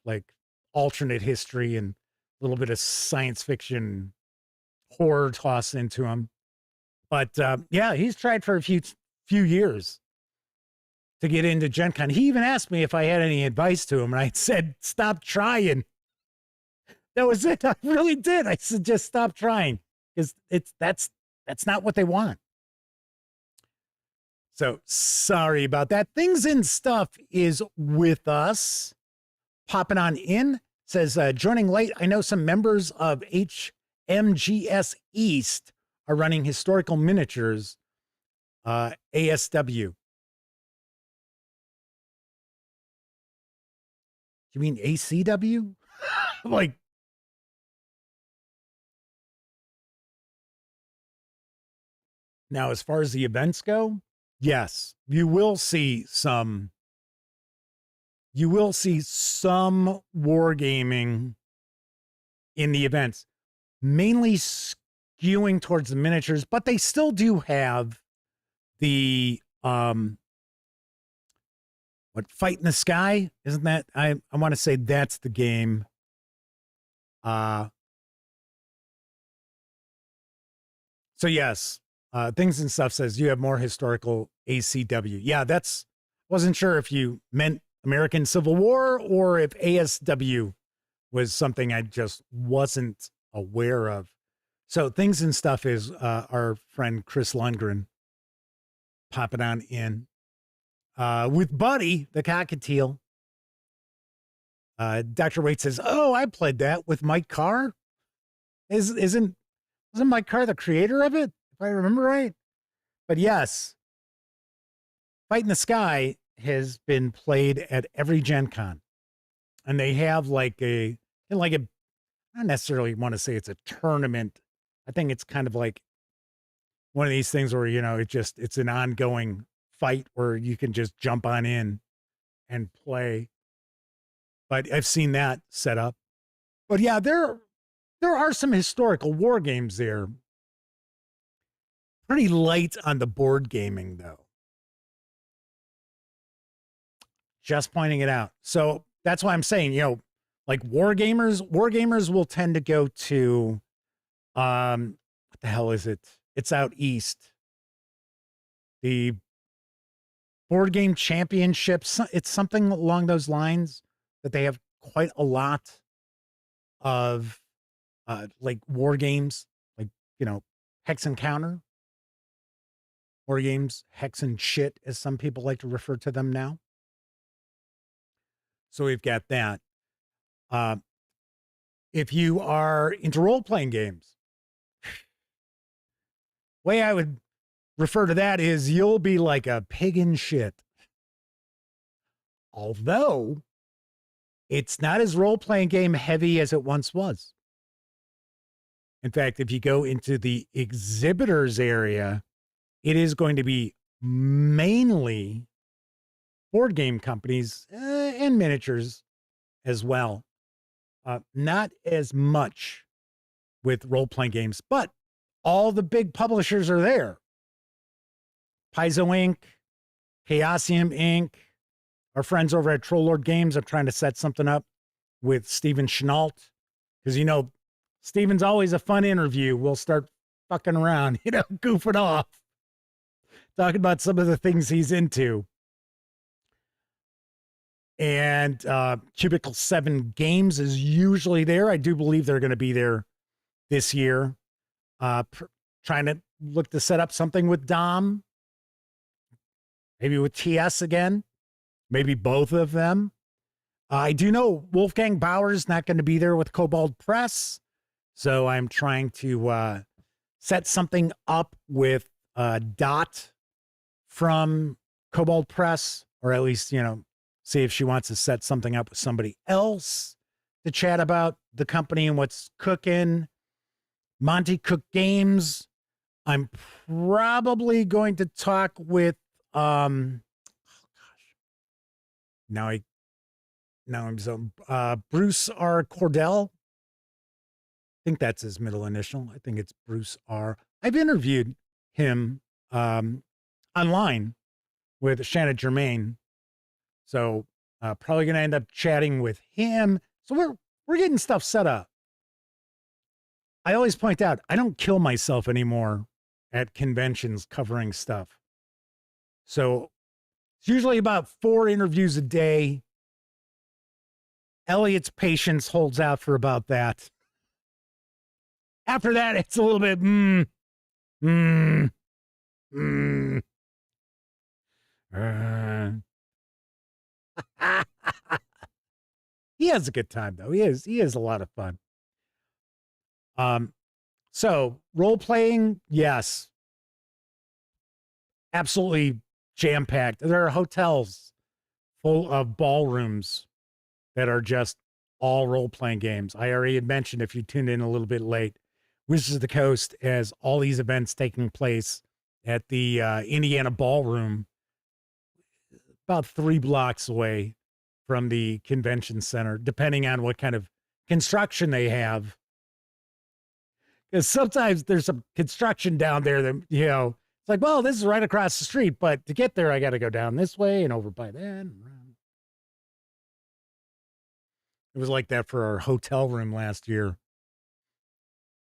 like alternate history and a little bit of science fiction horror tossed into them. But he's tried for a few years to get into Gen Con. He even asked me if I had any advice to him, and I said, stop trying. That was it. I really did. I said, just stop trying, because that's not what they want. So sorry about that. Things and Stuff is with us. Popping on in. Says, joining late. I know some members of HMGS East are running historical miniatures, ASW. You mean ACW? Like, now, as far as the events go, yes, you will see some wargaming in the events, mainly skewing towards the miniatures, but they still do have the Fight in the Sky? Isn't that, I want to say that's the game. So yes, Things and Stuff says you have more historical ACW. Yeah, wasn't sure if you meant American Civil War or if ASW was something I just wasn't aware of. So Things and Stuff is our friend Chris Lundgren popping on in with Buddy, the cockatiel. Dr. Waite says, oh, I played that with Mike Carr. Wasn't Mike Carr the creator of it, if I remember right? But yes, Fight in the Sky has been played at every Gen Con. And they have like a I don't necessarily want to say it's a tournament. I think it's kind of like one of these things where, you know, it's an ongoing fight where you can just jump on in and play. But I've seen that set up. But yeah, there are some historical war games there. Pretty light on the board gaming, though. Just pointing it out. So that's why I'm saying, you know, like war gamers will tend to go to, what the hell is it? It's out east. The board game championships. It's something along those lines that they have quite a lot of, like war games, like, you know, Hex Encounter. War games, Hex and Shit, as some people like to refer to them now. So we've got that. If you are into role-playing games, way I would refer to that is you'll be like a pig in shit. Although it's not as role-playing game heavy as it once was. In fact, if you go into the exhibitors area, it is going to be mainly board game companies and miniatures as well. Not as much with role-playing games, but all the big publishers are there. Paizo Inc., Chaosium Inc., our friends over at Troll Lord Games are trying to set something up with Steven Chenault. Because, you know, Steven's always a fun interview. We'll start fucking around, you know, goofing off, talking about some of the things he's into. And Cubicle 7 Games is usually there. I do believe they're going to be there this year. Trying to look to set up something with Dom. Maybe with TS again. Maybe both of them. I do know Wolfgang Bauer's not going to be there with Cobalt Press. So I'm trying to set something up with Dot from Cobalt Press. Or at least, you know, see if she wants to set something up with somebody else to chat about the company and what's cooking. Monty Cook Games. I'm probably going to talk with Bruce R. Cordell. I think that's his middle initial. I think it's Bruce R. I've interviewed him online with Shanna Germain. So probably going to end up chatting with him. So we're getting stuff set up. I always point out, I don't kill myself anymore at conventions covering stuff. So it's usually about 4 interviews a day. Elliot's patience holds out for about that. After that, it's a little bit, He has a good time, though. He is a lot of fun. So role-playing, yes. Absolutely jam-packed. There are hotels full of ballrooms that are just all role-playing games. I already had mentioned, if you tuned in a little bit late, Wizards of the Coast has all these events taking place at the Indiana Ballroom, about 3 blocks away from the convention center, depending on what kind of construction they have. Because sometimes there's some construction down there that, you know, it's like, well, this is right across the street, but to get there, I got to go down this way and over by that. It was like that for our hotel room last year.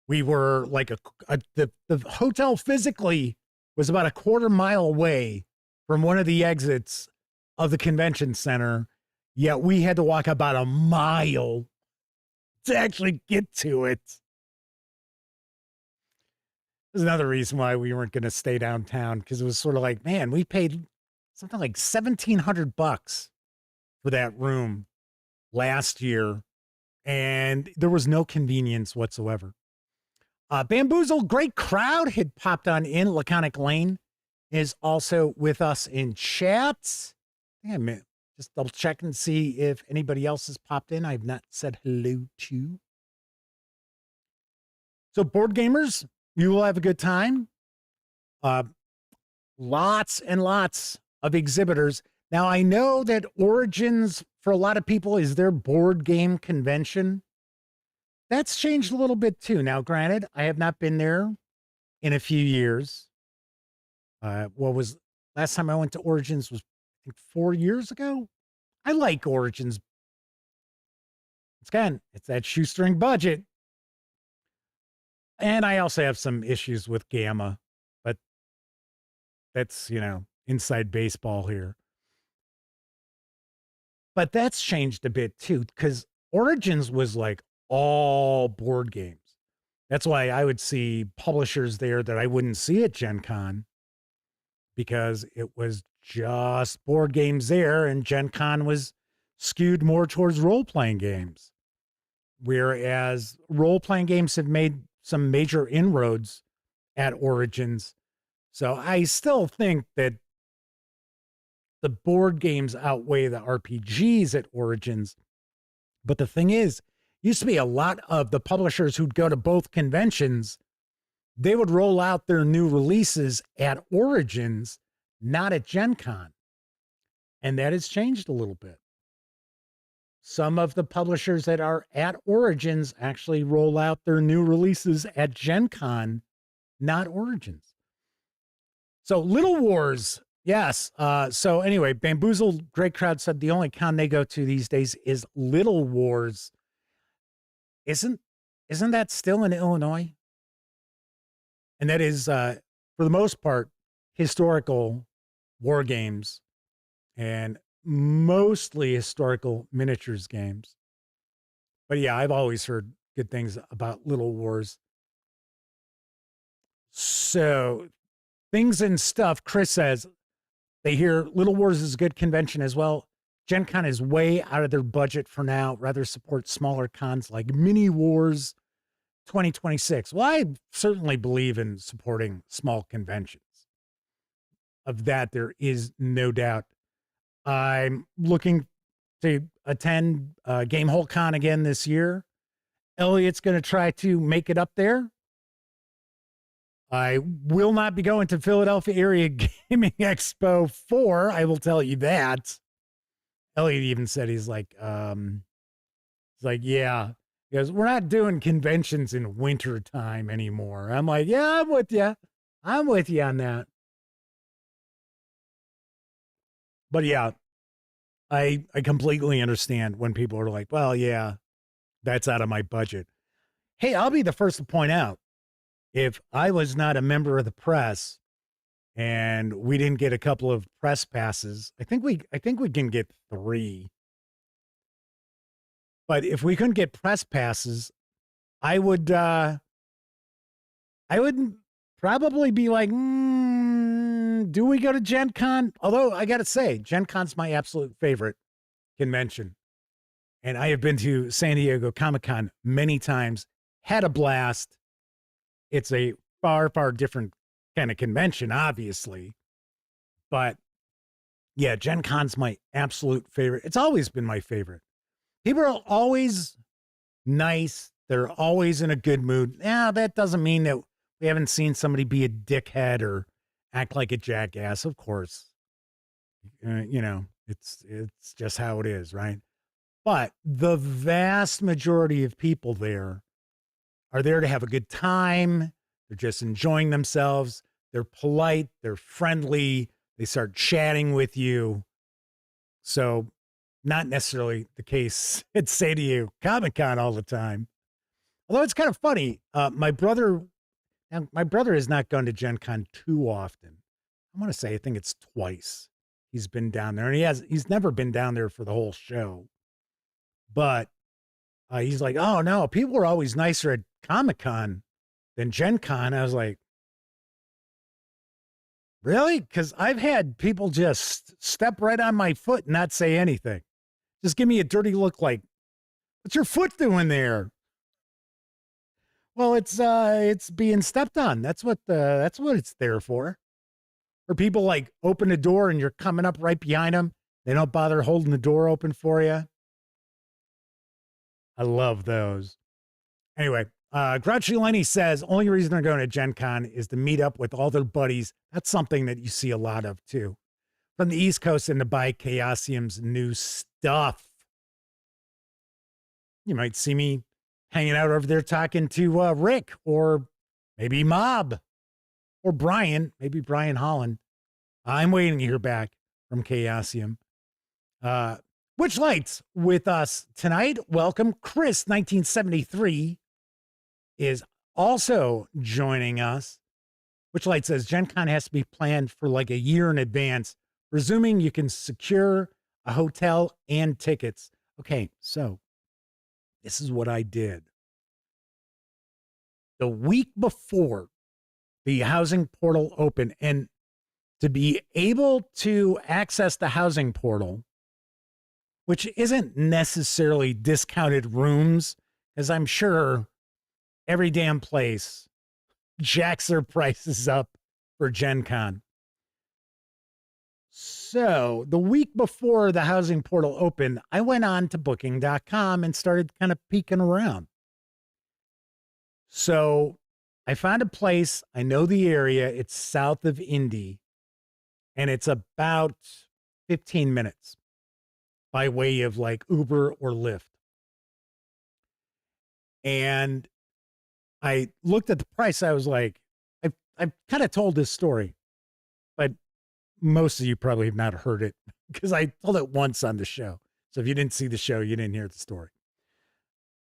We were like the hotel physically was about a 1/4 mile away from one of the exits of the convention center. Yet we had to walk about a mile to actually get to it. There's another reason why we weren't going to stay downtown, because it was sort of like, man, we paid something like $1,700 for that room last year, and there was no convenience whatsoever. Bamboozle, great crowd, had popped on in. Laconic Lane is also with us in chat. Damn it. Just double check and see if anybody else has popped in. I've not said hello to. So board gamers, you will have a good time. Lots and lots of exhibitors. Now, I know that Origins, for a lot of people, is their board game convention. That's changed a little bit too. Now, granted, I have not been there in a few years. Last time I went to Origins was, I think, 4 years ago. I like Origins. It's that shoestring budget. And I also have some issues with Gamma, but that's, inside baseball here. But that's changed a bit too, because Origins was like all board games. That's why I would see publishers there that I wouldn't see at Gen Con, because it was just board games there, and Gen Con was skewed more towards role-playing games. Whereas role-playing games have made some major inroads at Origins. So I still think that the board games outweigh the RPGs at Origins. But the thing is, used to be a lot of the publishers who'd go to both conventions, they would roll out their new releases at Origins, not at Gen Con. And that has changed a little bit. Some of the publishers that are at Origins actually roll out their new releases at Gen Con, not Origins. So Little Wars, yes. So anyway, Bamboozled Great Crowd said the only con they go to these days is Little Wars. Isn't that still in Illinois? And that is, for the most part, historical war games and mostly historical miniatures games. But yeah, I've always heard good things about Little Wars. So things and stuff, Chris says, they hear Little Wars is a good convention as well. Gen Con is way out of their budget for now. Rather support smaller cons like Mini Wars 2026. Well, I certainly believe in supporting small conventions. Of that, there is no doubt. I'm looking to attend Gamehole Con again this year. Elliot's going to try to make it up there. I will not be going to Philadelphia Area Gaming Expo 4. I will tell you that. Elliot even said he's like, yeah. He goes, we're not doing conventions in winter time anymore. I'm like, yeah, I'm with you. I'm with you on that. But yeah, I completely understand when people are like, well, yeah, that's out of my budget. Hey, I'll be the first to point out, if I was not a member of the press and we didn't get a couple of press passes, I think we can get 3. But if we couldn't get press passes, I would probably be like, do we go to Gen Con? Although I got to say, Gen Con's my absolute favorite convention. And I have been to San Diego Comic-Con many times, had a blast. It's a far, far different kind of convention, obviously. But yeah, Gen Con's my absolute favorite. It's always been my favorite. People are always nice. They're always in a good mood. Yeah, that doesn't mean that we haven't seen somebody be a dickhead or act like a jackass, of course. It's just how it is, right? But the vast majority of people there are there to have a good time. They're just enjoying themselves. They're polite. They're friendly. They start chatting with you. So not necessarily the case at San Diego Comic-Con all the time. Although it's kind of funny. My brother has not gone to Gen Con too often. I want to say, I think it's twice he's been down there, and he's never been down there for the whole show. But he's like, oh no, people are always nicer at Comic-Con than Gen Con. I was like, really? Because I've had people just step right on my foot and not say anything. Just give me a dirty look like, what's your foot doing there? Well, it's being stepped on. That's what it's there for. Or people like open the door and you're coming up right behind them. They don't bother holding the door open for you. I love those. Anyway, Grouchy Lenny says, only reason they're going to Gen Con is to meet up with all their buddies. That's something that you see a lot of, too. From the East Coast and to buy Chaosium's new stuff. You might see me hanging out over there talking to Rick or maybe Mob or Brian, maybe Brian Holland. I'm waiting to hear back from Chaosium. Which lights with us tonight? Welcome. Chris, 1973, is also joining us. Which light says Gen Con has to be planned for like a year in advance, presuming you can secure a hotel and tickets. Okay, so this is what I did. The week before the housing portal opened, and to be able to access the housing portal, which isn't necessarily discounted rooms, as I'm sure every damn place jacks their prices up for Gen Con. So the week before the housing portal opened, I went on to booking.com and started kind of peeking around. So I found a place. I know the area. It's south of Indy, and it's about 15 minutes by way of like Uber or Lyft. And I looked at the price. I was like, I've kind of told this story, but most of you probably have not heard it because I told it once on the show. So if you didn't see the show, you didn't hear the story.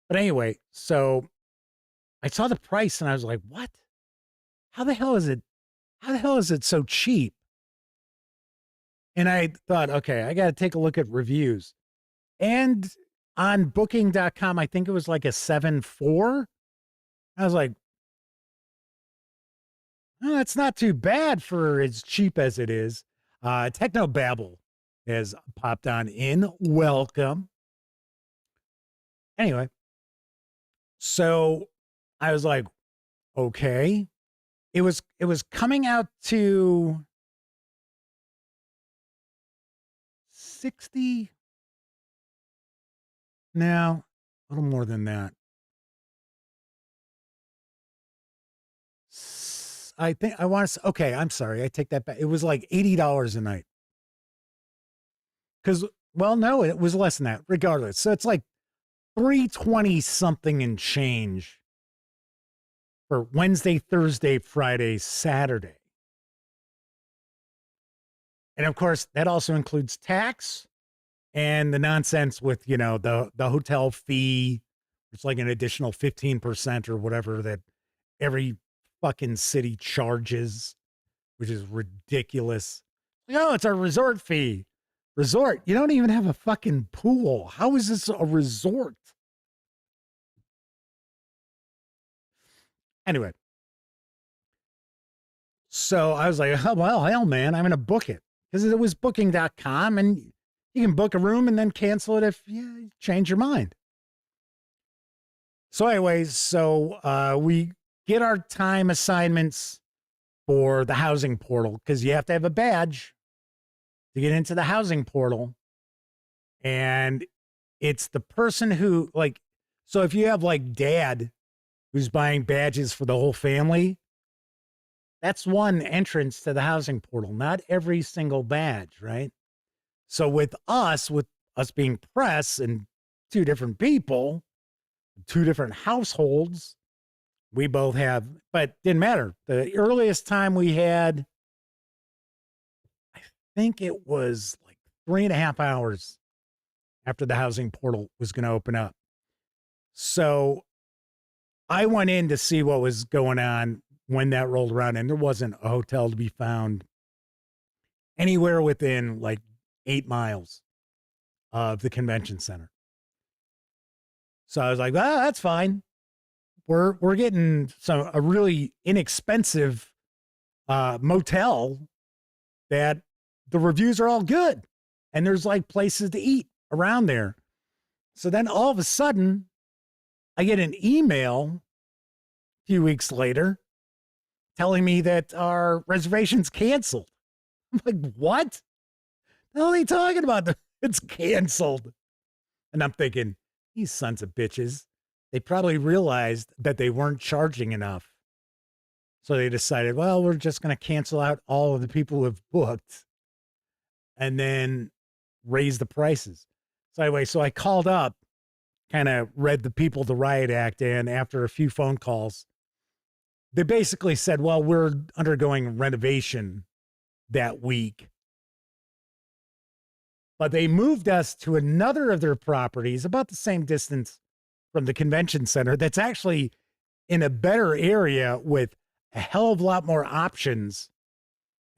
But anyway, so I saw the price and I was like, what? How the hell is it? How the hell is it so cheap? And I thought, okay, I got to take a look at reviews. And on booking.com, I think it was like a 7.4. I was like, oh, that's not too bad for as cheap as it is. Technobabble has popped on in. Welcome. Anyway, so I was like, okay. It was coming out to 60. No, a little more than that. I think I want to, okay, I'm sorry. I take that back. It was like $80 a night. Because, well, no, it was less than that, regardless. So it's like $320 something and change for Wednesday, Thursday, Friday, Saturday. And of course, that also includes tax and the nonsense with, you know, the hotel fee. It's like an additional 15% or whatever that every fucking city charges, which is ridiculous. No, it's our resort fee. Resort? You don't even have a fucking pool. How is this a resort? Anyway. So I was like, oh, well, hell, man, I'm going to book it. Because it was booking.com and you can book a room and then cancel it if you change your mind. So anyways, we get our time assignments for the housing portal because you have to have a badge to get into the housing portal. And it's the person who, like, so if you have like dad who's buying badges for the whole family, that's one entrance to the housing portal, not every single badge, right? So with us being press and two different people, two different households, we both have, but didn't matter. The earliest time we had, I think it was like 3.5 hours after the housing portal was going to open up. So I went in to see what was going on when that rolled around, and there wasn't a hotel to be found anywhere within like 8 miles of the convention center. So I was like, ah, that's fine. We're getting a really inexpensive motel that the reviews are all good. And there's like places to eat around there. So then all of a sudden I get an email a few weeks later telling me that our reservation's canceled. I'm like, what? The hell are they talking about? It's canceled. And I'm thinking, these sons of bitches. They probably realized that they weren't charging enough. So they decided, well, we're just going to cancel out all of the people who have booked and then raise the prices. So anyway, so I called up, kind of read the People to Riot Act, and after a few phone calls, they basically said, well, we're undergoing renovation that week. But they moved us to another of their properties about the same distance from the convention center that's actually in a better area with a hell of a lot more options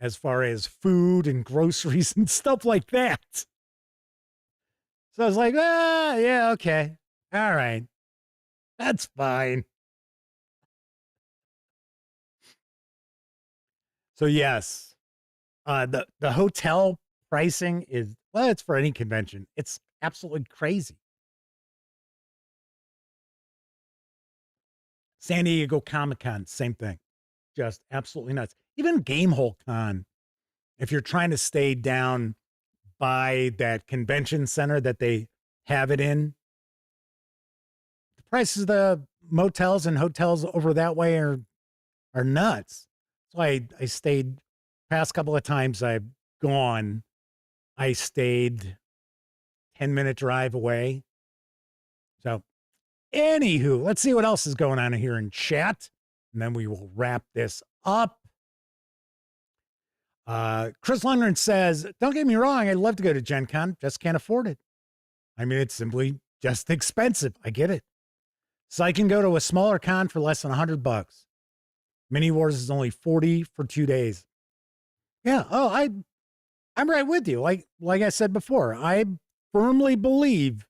as far as food and groceries and stuff like that. So I was like, yeah, okay. All right. That's fine. So yes, the hotel pricing is, well, it's for any convention. It's absolutely crazy. San Diego Comic-Con, same thing. Just absolutely nuts. Even Gamehole Con, if you're trying to stay down by that convention center that they have it in, the prices of the motels and hotels over that way are nuts. So I stayed, past couple of times I've gone, I stayed 10-minute drive away. So anywho, let's see what else is going on here in chat, and then we will wrap this up. Chris Lundgren says, don't get me wrong, I'd love to go to Gen Con, just can't afford it. I mean, it's simply just expensive. I get it. So I can go to a smaller con for less than $100. Mini Wars is only $40 for 2 days. Yeah. Oh, I'm right with you. Like I said before, I firmly believe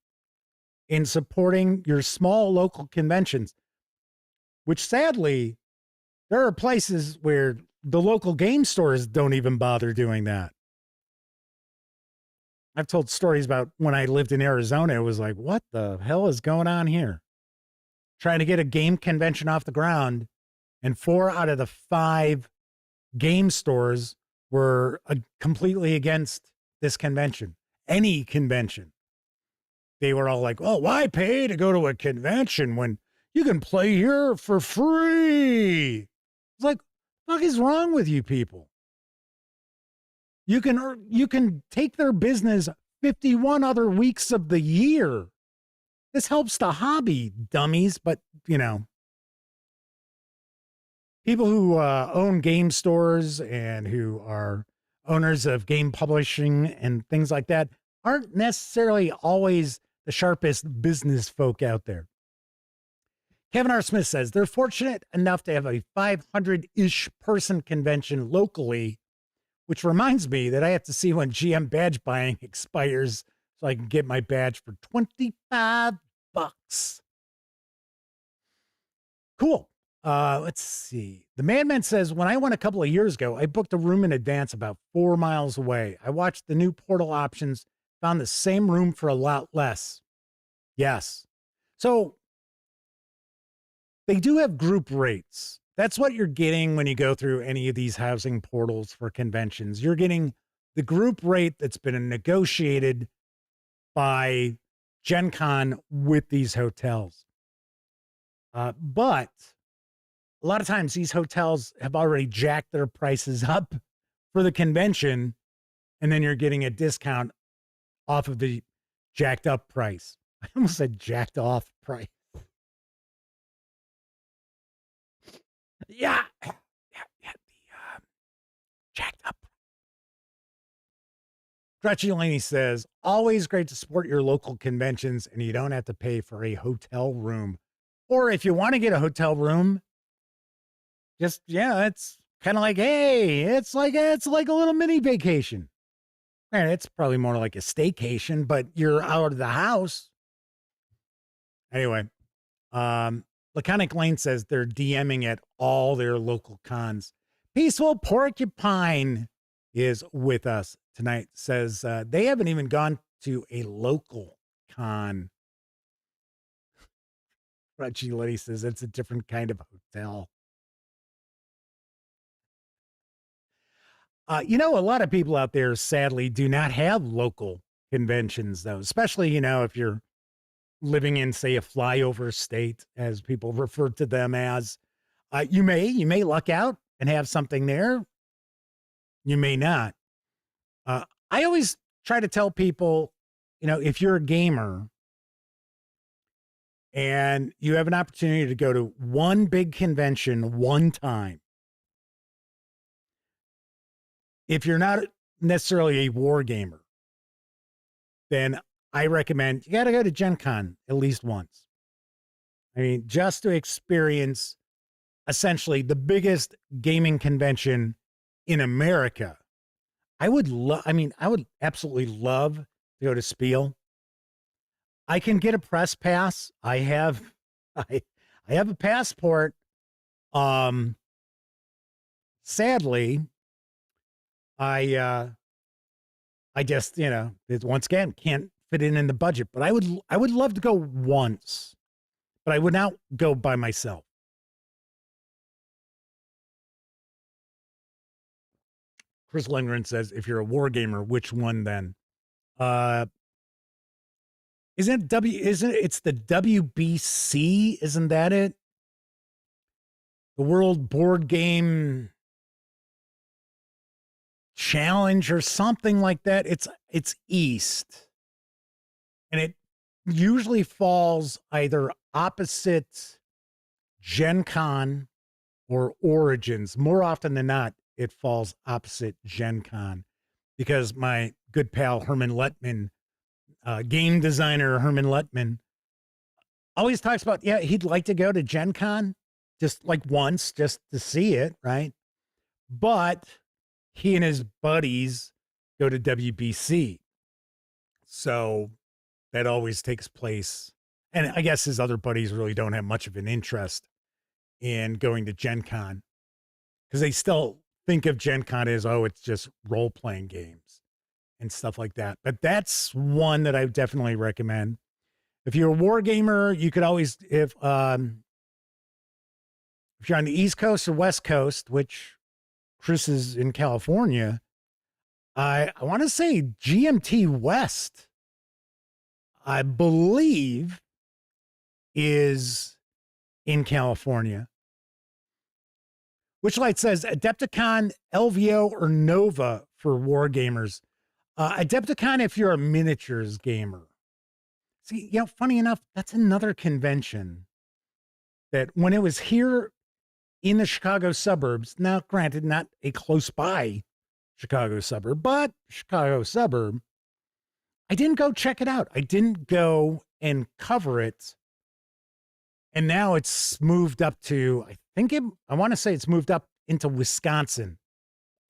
in supporting your small local conventions, which sadly, there are places where the local game stores don't even bother doing that. I've told stories about when I lived in Arizona. It was like, what the hell is going on here? Trying to get a game convention off the ground, and 4 out of the 5 game stores were completely against this convention, any convention. They were all like, oh, why pay to go to a convention when you can play here for free? It's like, what the fuck is wrong with you people? You can take their business 51 other weeks of the year. This helps the hobby, dummies. But, you know, people who own game stores and who are owners of game publishing and things like that aren't necessarily always the sharpest business folk out there. Kevin R. Smith says they're fortunate enough to have a 500-ish person convention locally, which reminds me that I have to see when GM badge buying expires so I can get my badge for $25. Cool. Let's see. The Madman says, when I went a couple of years ago, I booked a room in advance about 4 miles away. I watched the new portal options, found the same room for a lot less. Yes. So they do have group rates. That's what you're getting when you go through any of these housing portals for conventions. You're getting the group rate that's been negotiated by Gen Con with these hotels. But a lot of times these hotels have already jacked their prices up for the convention, and then you're getting a discount off of the jacked up price. I almost said jacked off price. Yeah. The jacked up. Gretchen says, always great to support your local conventions, and you don't have to pay for a hotel room. Or if you want to get a hotel room, just, yeah, it's kind of like, hey, it's like a little mini vacation. And it's probably more like a staycation, but you're out of the house. Anyway, Laconic Lane says they're DMing at all their local cons. Peaceful Porcupine is with us tonight. Says they haven't even gone to a local con. Reggie Letty says it's a different kind of hotel. You know, a lot of people out there sadly do not have local conventions, though, especially, you know, if you're living in, say, a flyover state, as people refer to them as, you may luck out and have something there. You may not. I always try to tell people, if you're a gamer and you have an opportunity to go to one big convention one time, if you're not necessarily a war gamer, then I recommend you got to go to Gen Con at least once. I mean, just to experience essentially the biggest gaming convention in America. I would absolutely love to go to Spiel. I can get a press pass. I have a passport. Sadly, I just, once again, can't fit in the budget, but I would love to go once, but I would not go by myself. Chris Lindgren says, if you're a war gamer, which one then? It's the WBC? Isn't that it? The World Board Game Challenge or something like that. It's East. And it usually falls either opposite Gen Con or Origins. More often than not, it falls opposite Gen Con, because my good pal Herman Lettman, game designer Herman Lettman, always talks about, he'd like to go to Gen Con just like once, just to see it, right? But he and his buddies go to WBC. So that always takes place. And I guess his other buddies really don't have much of an interest in going to Gen Con, because they still think of Gen Con as, it's just role-playing games and stuff like that. But that's one that I definitely recommend. If you're a war gamer, you could always, if you're on the East Coast or West Coast, which Chris is in California, I want to say GMT West, I believe, is in California. Witchlight says Adepticon, LVO, or Nova for war gamers. Adepticon if you're a miniatures gamer. See, funny enough, that's another convention that when it was here in the Chicago suburbs, now granted, not a close by Chicago suburb, but Chicago suburb, I didn't go check it out. I didn't go and cover it. And now it's moved up to, I want to say it's moved up into Wisconsin.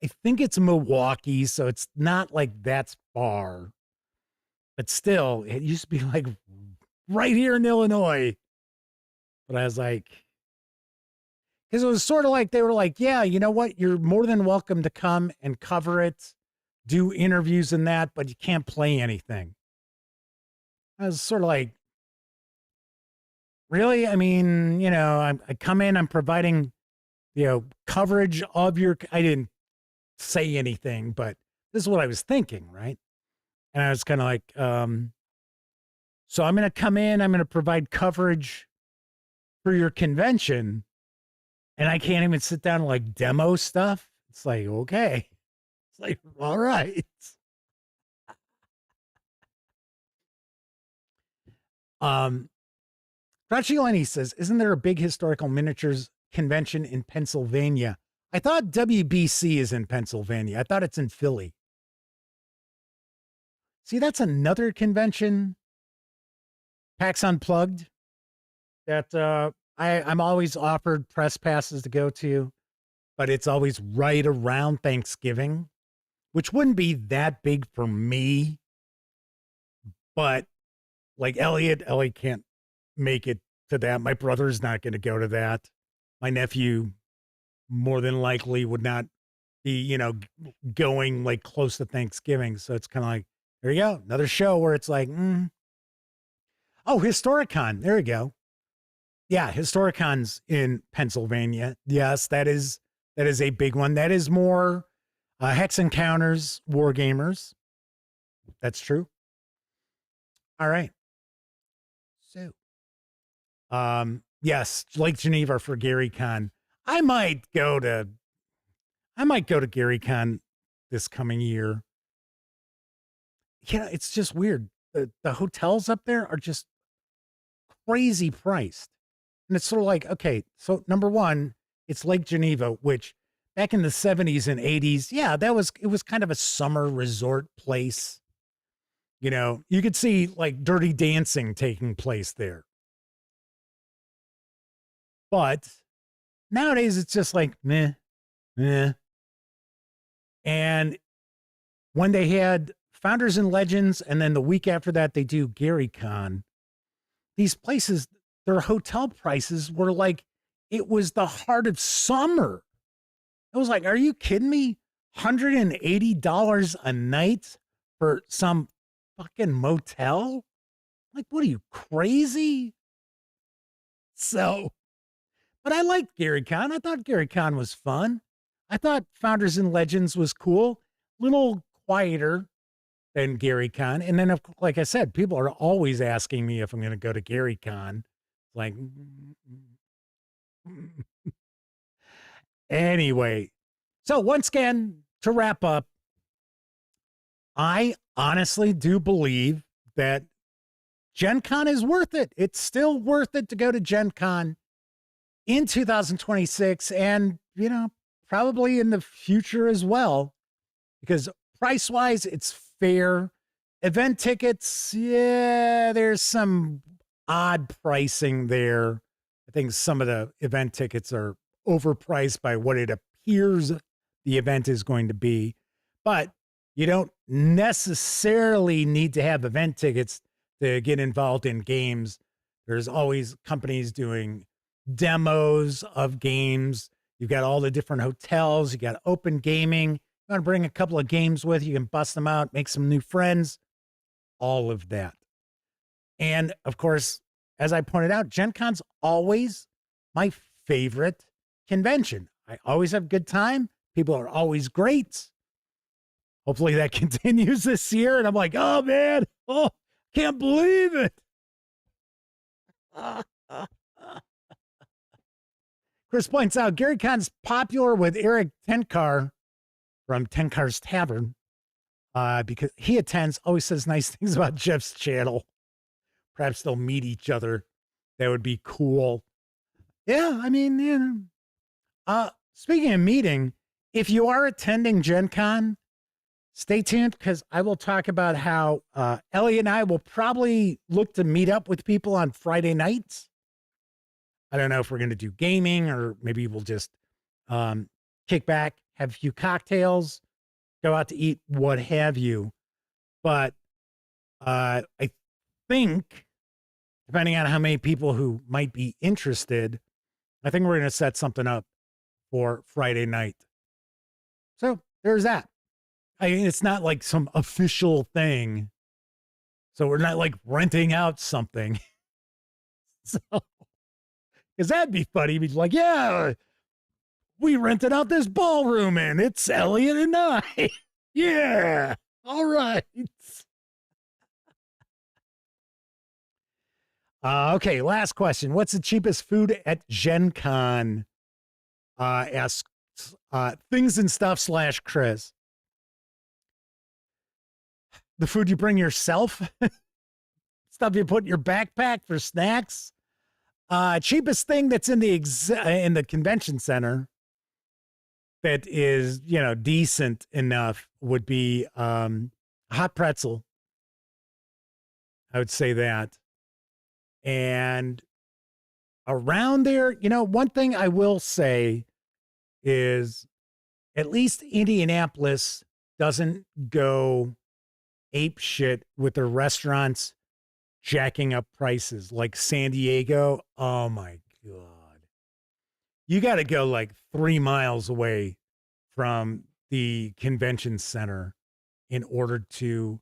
I think it's Milwaukee, so it's not like that's far. But still, it used to be like right here in Illinois. But I was like, because it was sort of like, they were like, yeah, you know what? You're more than welcome to come and cover it, do interviews and that, but you can't play anything. I was sort of like, really? I mean, I come in, I'm providing, coverage of I didn't say anything, but this is what I was thinking, right? And I was kind of like, so I'm going to come in, I'm going to provide coverage for your convention, and I can't even sit down and like demo stuff. It's like, okay. It's like, all right. Rachilani says, isn't there a big historical miniatures convention in Pennsylvania? I thought WBC is in Pennsylvania. I thought it's in Philly. See, that's another convention, PAX Unplugged, that I'm always offered press passes to go to, but it's always right around Thanksgiving, which wouldn't be that big for me. But like Elliot can't make it to that. My brother's not going to go to that. My nephew more than likely would not be, going like close to Thanksgiving. So it's kind of like, there you go. Another show where it's like, Oh, Historicon. There you go. Yeah. Historicon's in Pennsylvania. Yes. That is a big one. That is more Hex Encounters, War Gamers. That's true. All right. Yes, Lake Geneva for GaryCon. I might go to GaryCon this coming year. Yeah, it's just weird. The hotels up there are just crazy priced. And it's sort of like, okay, so number one, it's Lake Geneva, which back in the 70s and 80s, yeah, it was kind of a summer resort place. You know, you could see like Dirty Dancing taking place there. But nowadays it's just like meh, meh. And when they had Founders and Legends, and then the week after that they do GaryCon, these places, their hotel prices were like, it was the heart of summer. It was like, are you kidding me? $180 a night for some fucking motel? Like, what are you, crazy? So, but I liked GaryCon. I thought GaryCon was fun. I thought Founders and Legends was cool. Little quieter than GaryCon. And then, like I said, people are always asking me if I'm going to go to GaryCon. Like, anyway. So once again, to wrap up, I honestly do believe that Gen Con is worth it. It's still worth it to go to Gen Con in 2026 and, you know, probably in the future as well, because price-wise, it's fair. Event tickets, yeah, there's some odd pricing there. I think some of the event tickets are overpriced by what it appears the event is going to be. But you don't necessarily need to have event tickets to get involved in games. There's always companies doing demos of games. You've got all the different hotels. You got open gaming. You want to bring a couple of games with you, can bust them out, make some new friends, all of that. And of course, as I pointed out, Gen Con's always my favorite convention. I always have a good time. People are always great. Hopefully that continues this year. And I'm like, oh man, oh, can't believe it. Chris points out GaryCon's popular with Eric Tenkar from Tenkar's Tavern because he attends, always says nice things about Jeff's channel. Perhaps they'll meet each other. That would be cool. Yeah, I mean, you know. Speaking of meeting, if you are attending Gen Con, stay tuned because I will talk about how Ellie and I will probably look to meet up with people on Friday nights. I don't know if we're going to do gaming or maybe we'll just kick back, have a few cocktails, go out to eat, what have you. But I think, depending on how many people who might be interested, I think we're going to set something up for Friday night. So there's that. I mean, it's not like some official thing. So we're not like renting out something. So, because that'd be funny. Be like, yeah, we rented out this ballroom and it's Elliot and I. Yeah. All right. Okay, last question. What's the cheapest food at Gen Con? Asks Things and Stuff / Chris. The food you bring yourself? Stuff you put in your backpack for snacks? Cheapest thing that's in the convention center that is, you know, decent enough would be hot pretzel. I would say that. And around there, you know, one thing I will say is at least Indianapolis doesn't go ape shit with their restaurants jacking up prices like San Diego. Oh my God. You got to go like 3 miles away from the convention center in order to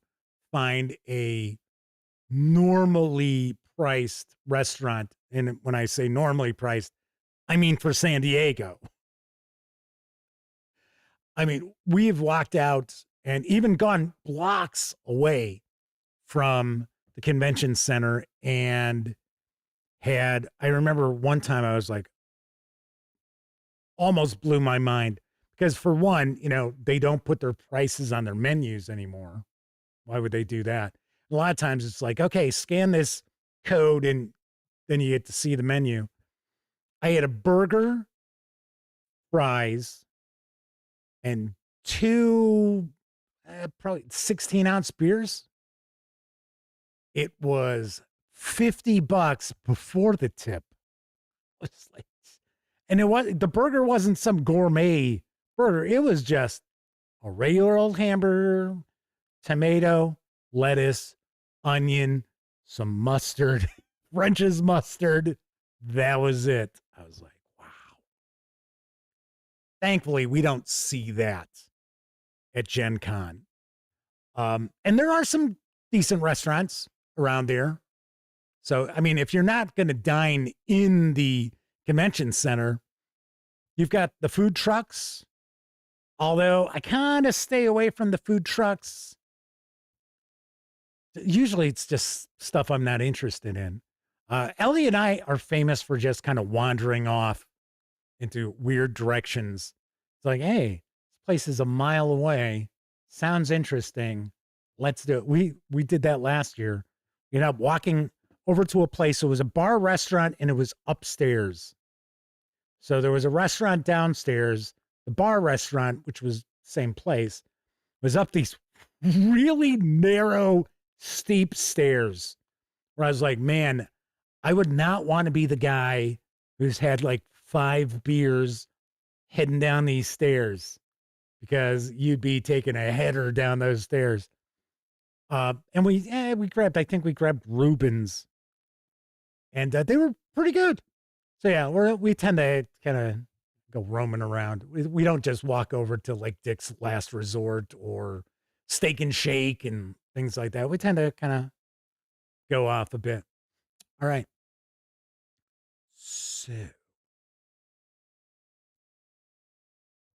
find a normally priced restaurant. And when I say normally priced, I mean for San Diego. I mean, we've walked out and even gone blocks away from the convention center and I remember one time I was like, almost blew my mind because for one, they don't put their prices on their menus anymore. Why would they do that? A lot of times it's like, okay, scan this code and then you get to see the menu. I had a burger, fries, and two probably 16-ounce beers. It was $50 before the tip. It's like, and the burger wasn't some gourmet burger. It was just a regular old hamburger, tomato, lettuce, onion, some mustard, French's mustard. That was it. I was like, wow. Thankfully, we don't see that at Gen Con. And there are some decent restaurants around there. So, I mean, if you're not going to dine in the convention center, you've got the food trucks. Although I kind of stay away from the food trucks. Usually it's just stuff I'm not interested in. Ellie and I are famous for just kind of wandering off into weird directions. It's like, hey, this place is a mile away. Sounds interesting. Let's do it. We did that last year. We ended up walking over to a place. It was a bar restaurant and it was upstairs. So there was a restaurant downstairs. The bar restaurant, which was the same place, was up these really narrow, steep stairs where I was like, man, I would not want to be the guy who's had like 5 beers heading down these stairs because you'd be taking a header down those stairs. And we grabbed Reuben's and they were pretty good. So yeah, we tend to kind of go roaming around. We don't just walk over to like Dick's Last Resort or Steak and Shake and things like that. We tend to kind of go off a bit. All right. So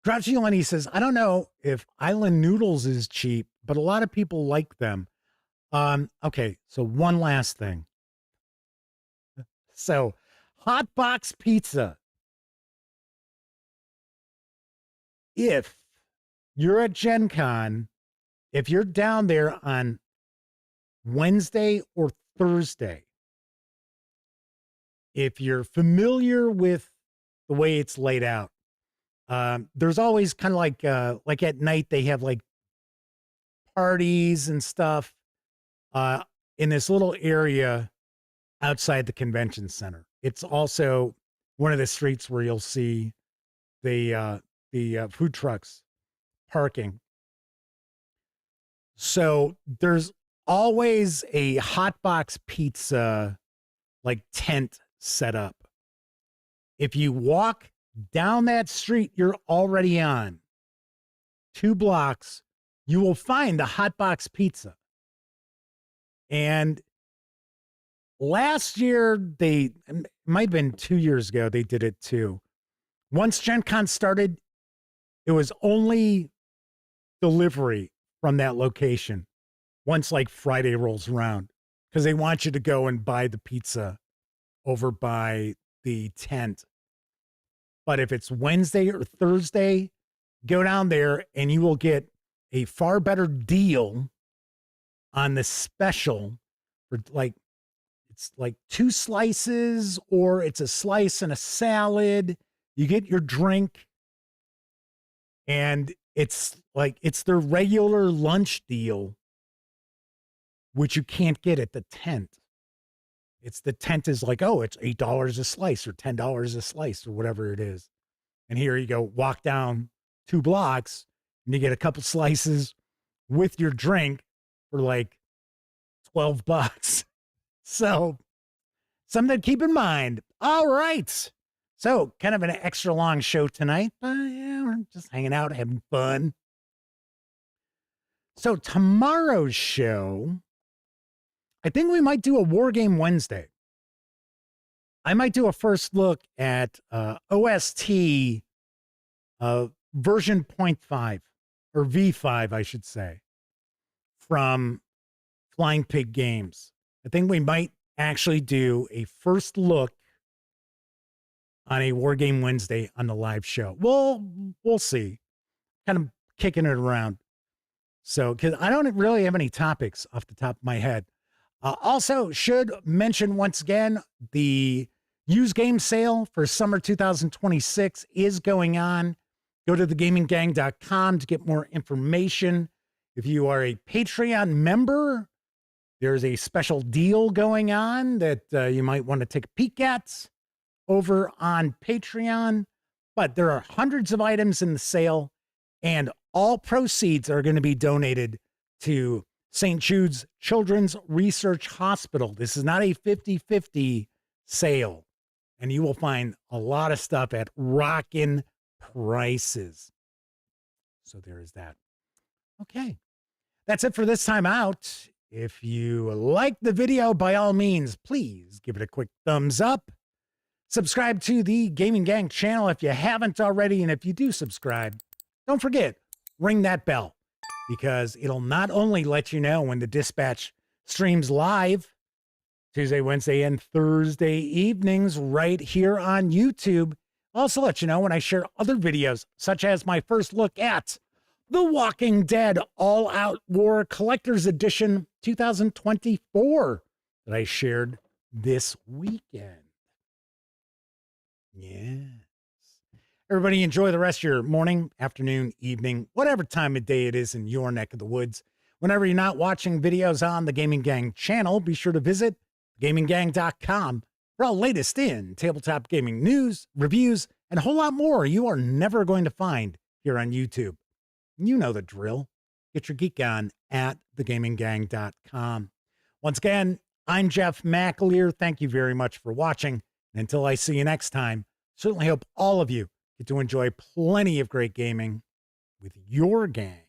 Grouchy Lenny says, I don't know if Island Noodles is cheap, but a lot of people like them. Okay, so one last thing. So Hot Box Pizza. If you're at Gen Con, if you're down there on Wednesday or Thursday, if you're familiar with the way it's laid out, there's always kind of like at night they have like parties and stuff in this little area outside the convention center. It's also one of the streets where you'll see the food trucks parking. So there's always a Hot Box Pizza like tent set up. If you walk down that street you're already on 2 blocks, you will find the Hot Box Pizza. And last year, it might have been 2 years ago, they did it too. Once Gen Con started, it was only delivery from that location once like Friday rolls around because they want you to go and buy the pizza over by the tent. But if it's Wednesday or Thursday, go down there and you will get a far better deal on the special for like, it's like 2 slices or it's a slice and a salad. You get your drink and it's their regular lunch deal, which you can't get at the tent. The tent is like, oh, it's $8 a slice or $10 a slice or whatever it is. And here you go, walk down 2 blocks and you get a couple slices with your drink for like $12. So something to keep in mind. All right. So kind of an extra long show tonight, but yeah, we're just hanging out, having fun. So tomorrow's show, I think we might do a War Game Wednesday. I might do a first look at OST version 0.5 or V5, I should say, from Flying Pig Games. I think we might actually do a first look on a War Game Wednesday on the live show. We'll see. Kind of kicking it around. So, because I don't really have any topics off the top of my head. Also, should mention once again, the used game sale for summer 2026 is going on. Go to thegaminggang.com to get more information. If you are a Patreon member, there's a special deal going on that you might want to take a peek at over on Patreon. But there are hundreds of items in the sale, and all proceeds are going to be donated to St. Jude's Children's Research Hospital. This is not a 50-50 sale, and you will find a lot of stuff at rockin' prices. So there is that. Okay. That's it for this time out. If you like the video, by all means, please give it a quick thumbs up. Subscribe to the Gaming Gang channel if you haven't already. And if you do subscribe, don't forget, ring that bell, because it'll not only let you know when the Dispatch streams live Tuesday, Wednesday, and Thursday evenings right here on YouTube, also let you know when I share other videos, such as my first look at The Walking Dead All-Out War Collector's Edition 2024 that I shared this weekend. Yes. Everybody enjoy the rest of your morning, afternoon, evening, whatever time of day it is in your neck of the woods. Whenever you're not watching videos on the Gaming Gang channel, be sure to visit gaminggang.com for all latest in tabletop gaming news, reviews, and a whole lot more you are never going to find here on YouTube. You know the drill. Get your geek on at thegaminggang.com. Once again, I'm Jeff McAleer. Thank you very much for watching. And until I see you next time, certainly hope all of you get to enjoy plenty of great gaming with your gang.